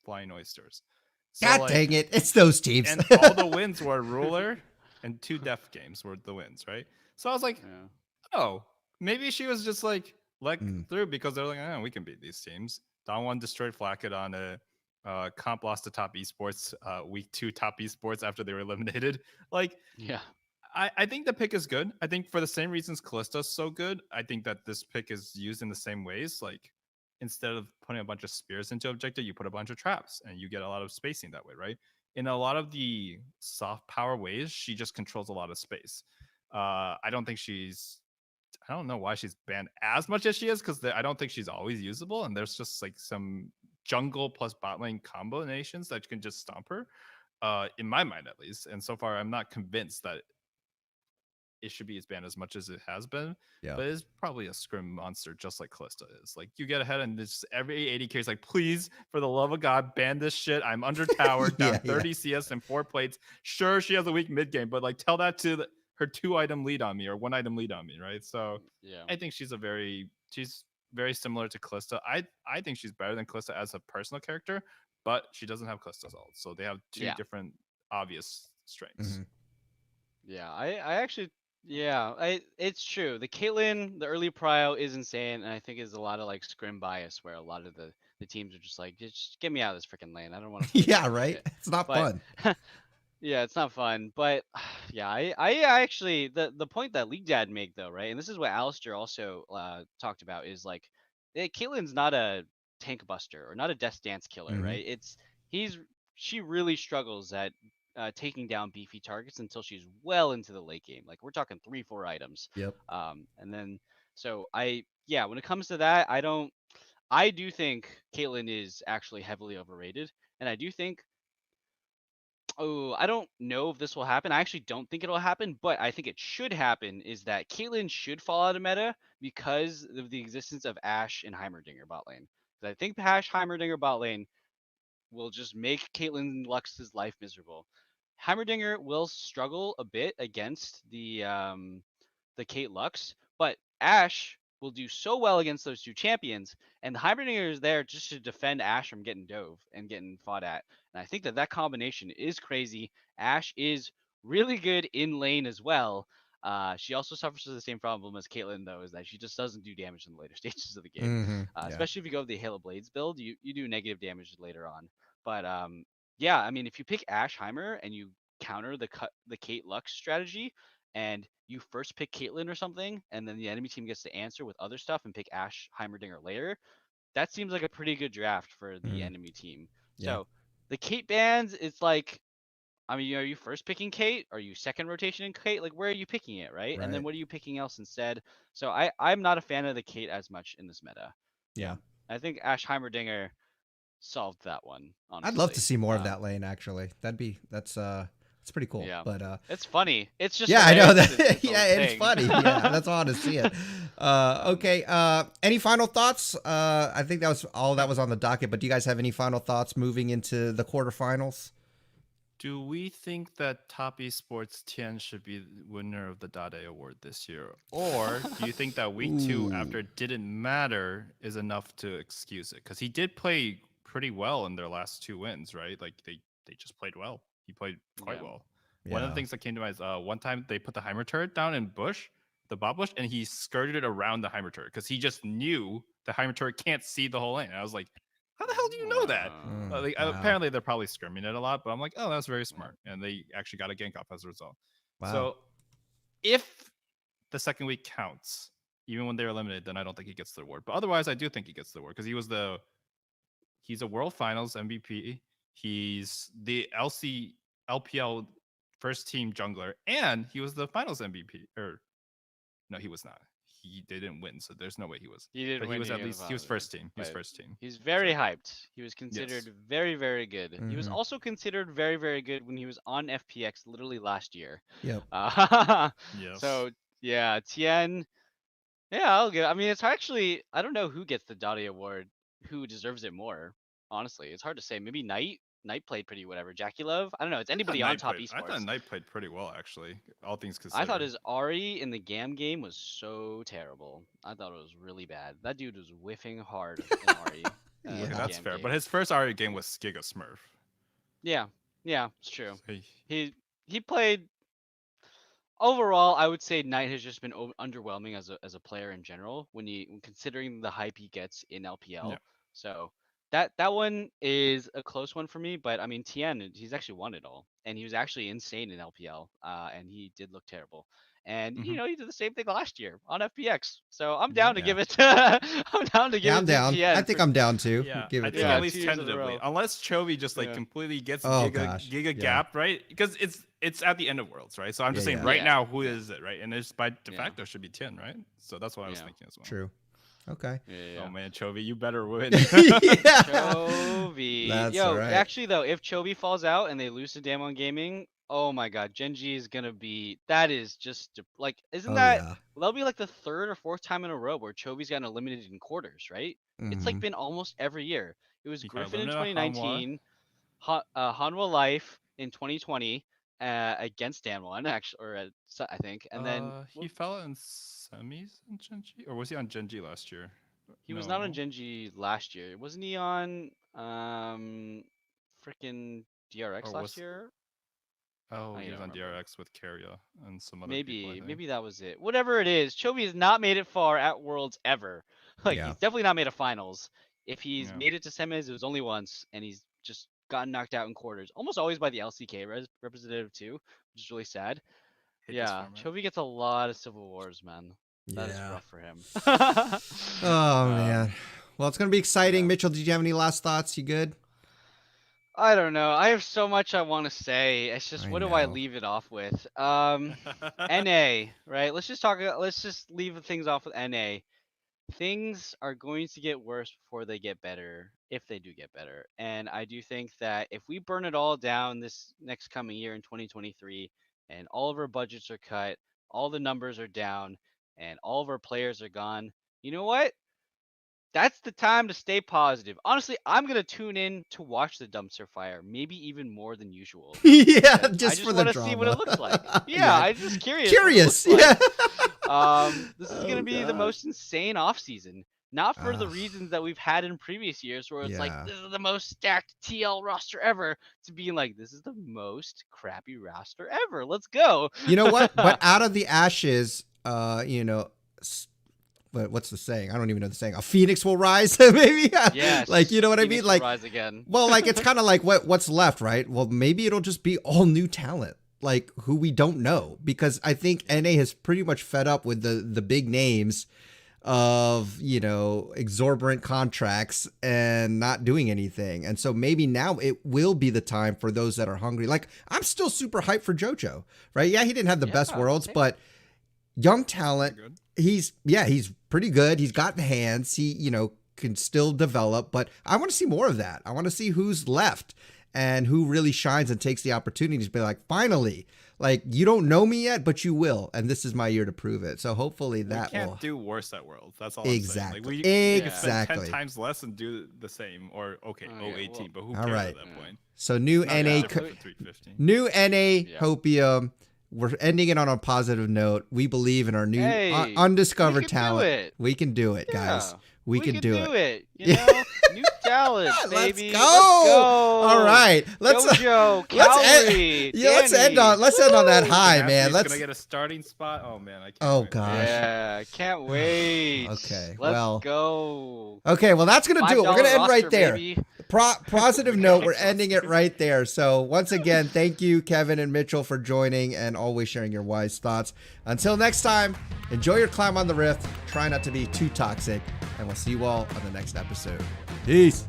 Flying Oysters. So God like, dang it! It's those teams. and all the wins were Ruler and two Def games were the wins, right? So I was like, Yeah. oh, maybe she was just like let Mm. through because they're like, oh, we can beat these teams. Don one destroyed Flacket on a Comp lost to top esports week 2 top esports after they were eliminated. Like, Yeah. I think the pick is good. I think for the same reasons Callista's so good, I think that this pick is used in the same ways. Like, instead of putting a bunch of spears into objective, you put a bunch of traps and you get a lot of spacing that way, right? In a lot of the soft power ways, she just controls a lot of space. I don't think she's I don't know why she's banned as much as she is, because I don't think she's always usable, and there's just like some jungle plus bot lane combinations that can just stomp her, in my mind at least. And so far, I'm not convinced that it should be as banned as much as it has been, Yeah. but it's probably a scrim monster just like Callista is. Like, you get ahead and just every 80k is like, please, for the love of God, ban this shit. I'm under towered, down Yeah, 30 CS and 4 plates. Sure, she has a weak mid game, but like, tell that to her 2-item lead on me or 1-item lead on me, right? So Yeah. I think she's very similar to Callista. I think she's better than Callista as a personal character, but she doesn't have Callista's ult, so they have two Yeah. different obvious strengths. Mhm. Yeah. I actually. Yeah. It's true. The Caitlyn, the early prio is insane, and I think is a lot of like scrim bias where a lot of the teams are just like, just get me out of this freaking lane. I don't want to play this Yeah, stupid right. shit. It's not But fun. yeah, it's not fun. But yeah, I actually the point that League Dad made though, right? And this is what Alistair also talked about is like, Caitlyn's not a tank buster or not a death dance killer, Hmm. right? He's she really struggles at taking down beefy targets until she's well into the late game. Like, we're talking 3-4 items. Yep. And then so yeah, when it comes to that, I do think Caitlyn is actually heavily overrated, and I do think. Oh, I don't know if this will happen. I actually don't think it'll happen, but I think it should happen is that Caitlyn should fall out of meta because of the existence of Ashe and Heimerdinger bot lane. Because I think the Ashe Heimerdinger bot lane will just make Caitlyn Lux's life miserable. Heimerdinger will struggle a bit against the Kate Lux, but Ashe will do so well against those two champions, and the Heimerdinger is there just to defend Ashe from getting dove and getting fought at. And I think that that combination is crazy. Ashe is really good in lane as well. She also suffers from the same problem as Caitlyn, though, is that she just doesn't do damage in the later stages of the game. Hmm. Yeah. Especially if you go with the Halo Blades build, you do negative damage later on. But yeah, I mean, if you pick Ash Heimer and you counter the Kate Lux strategy, and you first pick Caitlyn or something, and then the enemy team gets to answer with other stuff and pick Ash Heimerdinger later, that seems like a pretty good draft for the Mm, enemy team. yeah. So the Kate bans, it's like, I mean, are you first picking Kate? Are you second rotation in Kate? Like, where are you picking it, right? And then Right. what are you picking else instead? So I'm not a fan of the Kate as much in this meta. Yeah, Yeah. I think Ash Heimerdinger solved that one, I'd love to honestly. see more of that lane actually. That's pretty cool. Yeah, But it's funny. It's just yeah, I know hilarious. that. Its own Yeah, it's thing. funny. Yeah, that's all I want to see it. Okay. Any final thoughts? I think that was all that was on the docket. But do you guys have any final thoughts moving into the quarterfinals? Do we think that Top Esports 10 should be the winner of the Dade Award this year? Or do you think that week 2, after Ooh. it didn't matter, is enough to excuse it? Because he did play pretty well in their last 2 wins, right? Like they just played well. He played quite Yeah. well. One of the Yeah. things that came to mind is one time they put the Heimer turret down in bush, the bot bush, and he skirted it around the Heimer turret because he just knew the Heimer turret can't see the whole lane. And I was like, how the hell do you know that? Like, Wow. apparently they're probably scrimming it a lot, but I'm like, oh, that's very smart, and they actually got a gank off as a result. Wow. So if the second week counts, even when they're eliminated, then I don't think he gets the award. But otherwise, I do think he gets the award because he's a World Finals MVP. He's the LPL first team jungler, and he was the Finals MVP. Or no, he was not. They didn't win, so there's no way he was. He didn't But win. he was He at didn't least he was follow first it, team. He was but first team. he's very So, hyped. He was considered yes. very, very good. He was Mhm. also considered very, very good when he was on FPX literally last year. Yep. Yes. So yeah, Tien. Yeah, I'll get. I mean, it's actually, I don't know who gets the Dottie Award, who deserves it more. Honestly, it's hard to say. Maybe Knight. Knight played pretty whatever. Jackie Love. I don't know. It's anybody on top I thought esports. Knight played pretty well, actually, all things I thought considered. his Ari in the Gam game was so terrible. I thought it was really bad. That dude was whiffing hard in Ari. Yeah. In Okay, the that's Gam fair. game. But his first Aria game was Giga Smurf. Yeah, yeah, it's true. So He played overall. I would say Knight has just been underwhelming as a player in general when considering the hype he gets in LPL. yeah. So that one is a close one for me. But I mean, Tien, he's actually won it all, and he was actually insane in LPL. And he did look terrible. And Mhm. he did the same thing last year on FPX. So I'm Yeah. down to give it. I'm down to give Yeah, it I'm to down. Tien. I think I'm down too. Yeah, Give I it think to Yeah, at him. least 2 years in a tentatively, row. unless Chovy just like Yeah. completely gets Oh, Giga gosh. Giga Yeah. Gap, right? Because it's at the end of Worlds, right? So I'm just Yeah, saying yeah. right Yeah, now, who yeah. is it, right? And it's by de Yeah. facto should be 10, right? So that's what I was Yeah. thinking as well. True. Okay. Yeah. Oh man, Chovy, you better win. Yeah. Chovy. That's Yo, alright. actually though, if Chovy falls out and they lose to Damwon Gaming, oh my god, Genji is gonna be. That is just like, isn't Oh that? yeah. Well, that'll be like the third or fourth time in a row where Chovy's gotten eliminated in quarters, right? It's like Mhm. been almost every year. It was He got Griffin in eliminated at Hanwha. 2019, Hanwha Life in 2020 against Damwon, actually, or I think, and then He fell in semis in Genji, or was he on Genji last year? he was not on No. Genji last year. Wasn't he on freaking DRX Or last was year? Oh, I he don't was on remember. DRX with Carrier and some other people, I Maybe think. maybe that was it. Whatever it is, Chovy has not made it far at Worlds ever. Like Yeah. he's definitely not made a finals. If he's Yeah. made it to semis, it was only once, and he's just gotten knocked out in quarters, almost always by the LCK representative too, which is really sad. Hate this Yeah, format. Chovy gets a lot of civil wars, man. That is Yeah. rough for him. Oh Um, man. Well, it's gonna be exciting. yeah. Mitchell, did you have any last thoughts? You good? I don't know. I have so much I want to say. It's just I what do I know. leave it off with? NA, right? Let's just talk. Let's just leave things off with NA. Things are going to get worse before they get better, if they do get better. And I do think that if we burn it all down this next coming year in 2023, and all of our budgets are cut, all the numbers are down, and all of our players are gone, you know what? That's the time to stay positive. Honestly, I'm gonna tune in to watch the dumpster fire, maybe even more than usual. Yeah, Because I just just for the want to see what it drama. looks like. Yeah, Yeah. I'm just curious. Curious. What it looks Yeah. like. This is Oh, gonna be the gosh. most insane off season. Not for the Ugh. reasons that we've had in previous years, where it's like Yeah. this is the most stacked TL roster ever, to being like this is the most crappy roster ever. Let's go. You know what? But out of the ashes, what's the saying? I don't even know the saying. A phoenix will rise, maybe. Yes. Like, you know what I Phoenix mean? will Like, rise again. well, like it's kind of like what's left, right? Well, maybe it'll just be all new talent, like who we don't know, because I think NA has pretty much fed up with the big names of, you know, exorbitant contracts and not doing anything. And so maybe now it will be the time for those that are hungry. Like, I'm still super hyped for JoJo, right? Yeah, he didn't have the best worlds, same. but young talent. Good. He's pretty good. He's got the hands. He, you know, can still develop, but I want to see more of that. I want to see who's left and who really shines and takes the opportunity to be like, finally, like, you don't know me yet, but you will, and this is my year to prove it. So hopefully that we can't will do worse at Worlds. That's all. exactly. I'm saying. Like, we could Exactly. spend 10 times less and do the same, or okay, Oh, yeah, 018, but who all cares right. at that point? So new It's not NA, that different from 350. new NA Hopium. We're ending it on a positive note. We believe in our new Hey, undiscovered we can do talent. it. We can do it, guys. Yeah, We can do it. You know, new talent, Let's baby. go. Let's go. All right. Let's JoJo, let's let's end on that high, Anthony's man. Let's gonna get a starting spot. Oh man, I can't. Oh wait. gosh. Yeah, can't wait. Okay, Let's well. go. Okay, well that's gonna do it. We're gonna $5 end right roster, there. baby. Positive note, we're ending it right there. So once again, thank you, Kevin and Mitchell, for joining and always sharing your wise thoughts. Until next time, enjoy your climb on the rift. Try not to be too toxic, and we'll see you all on the next episode. Peace.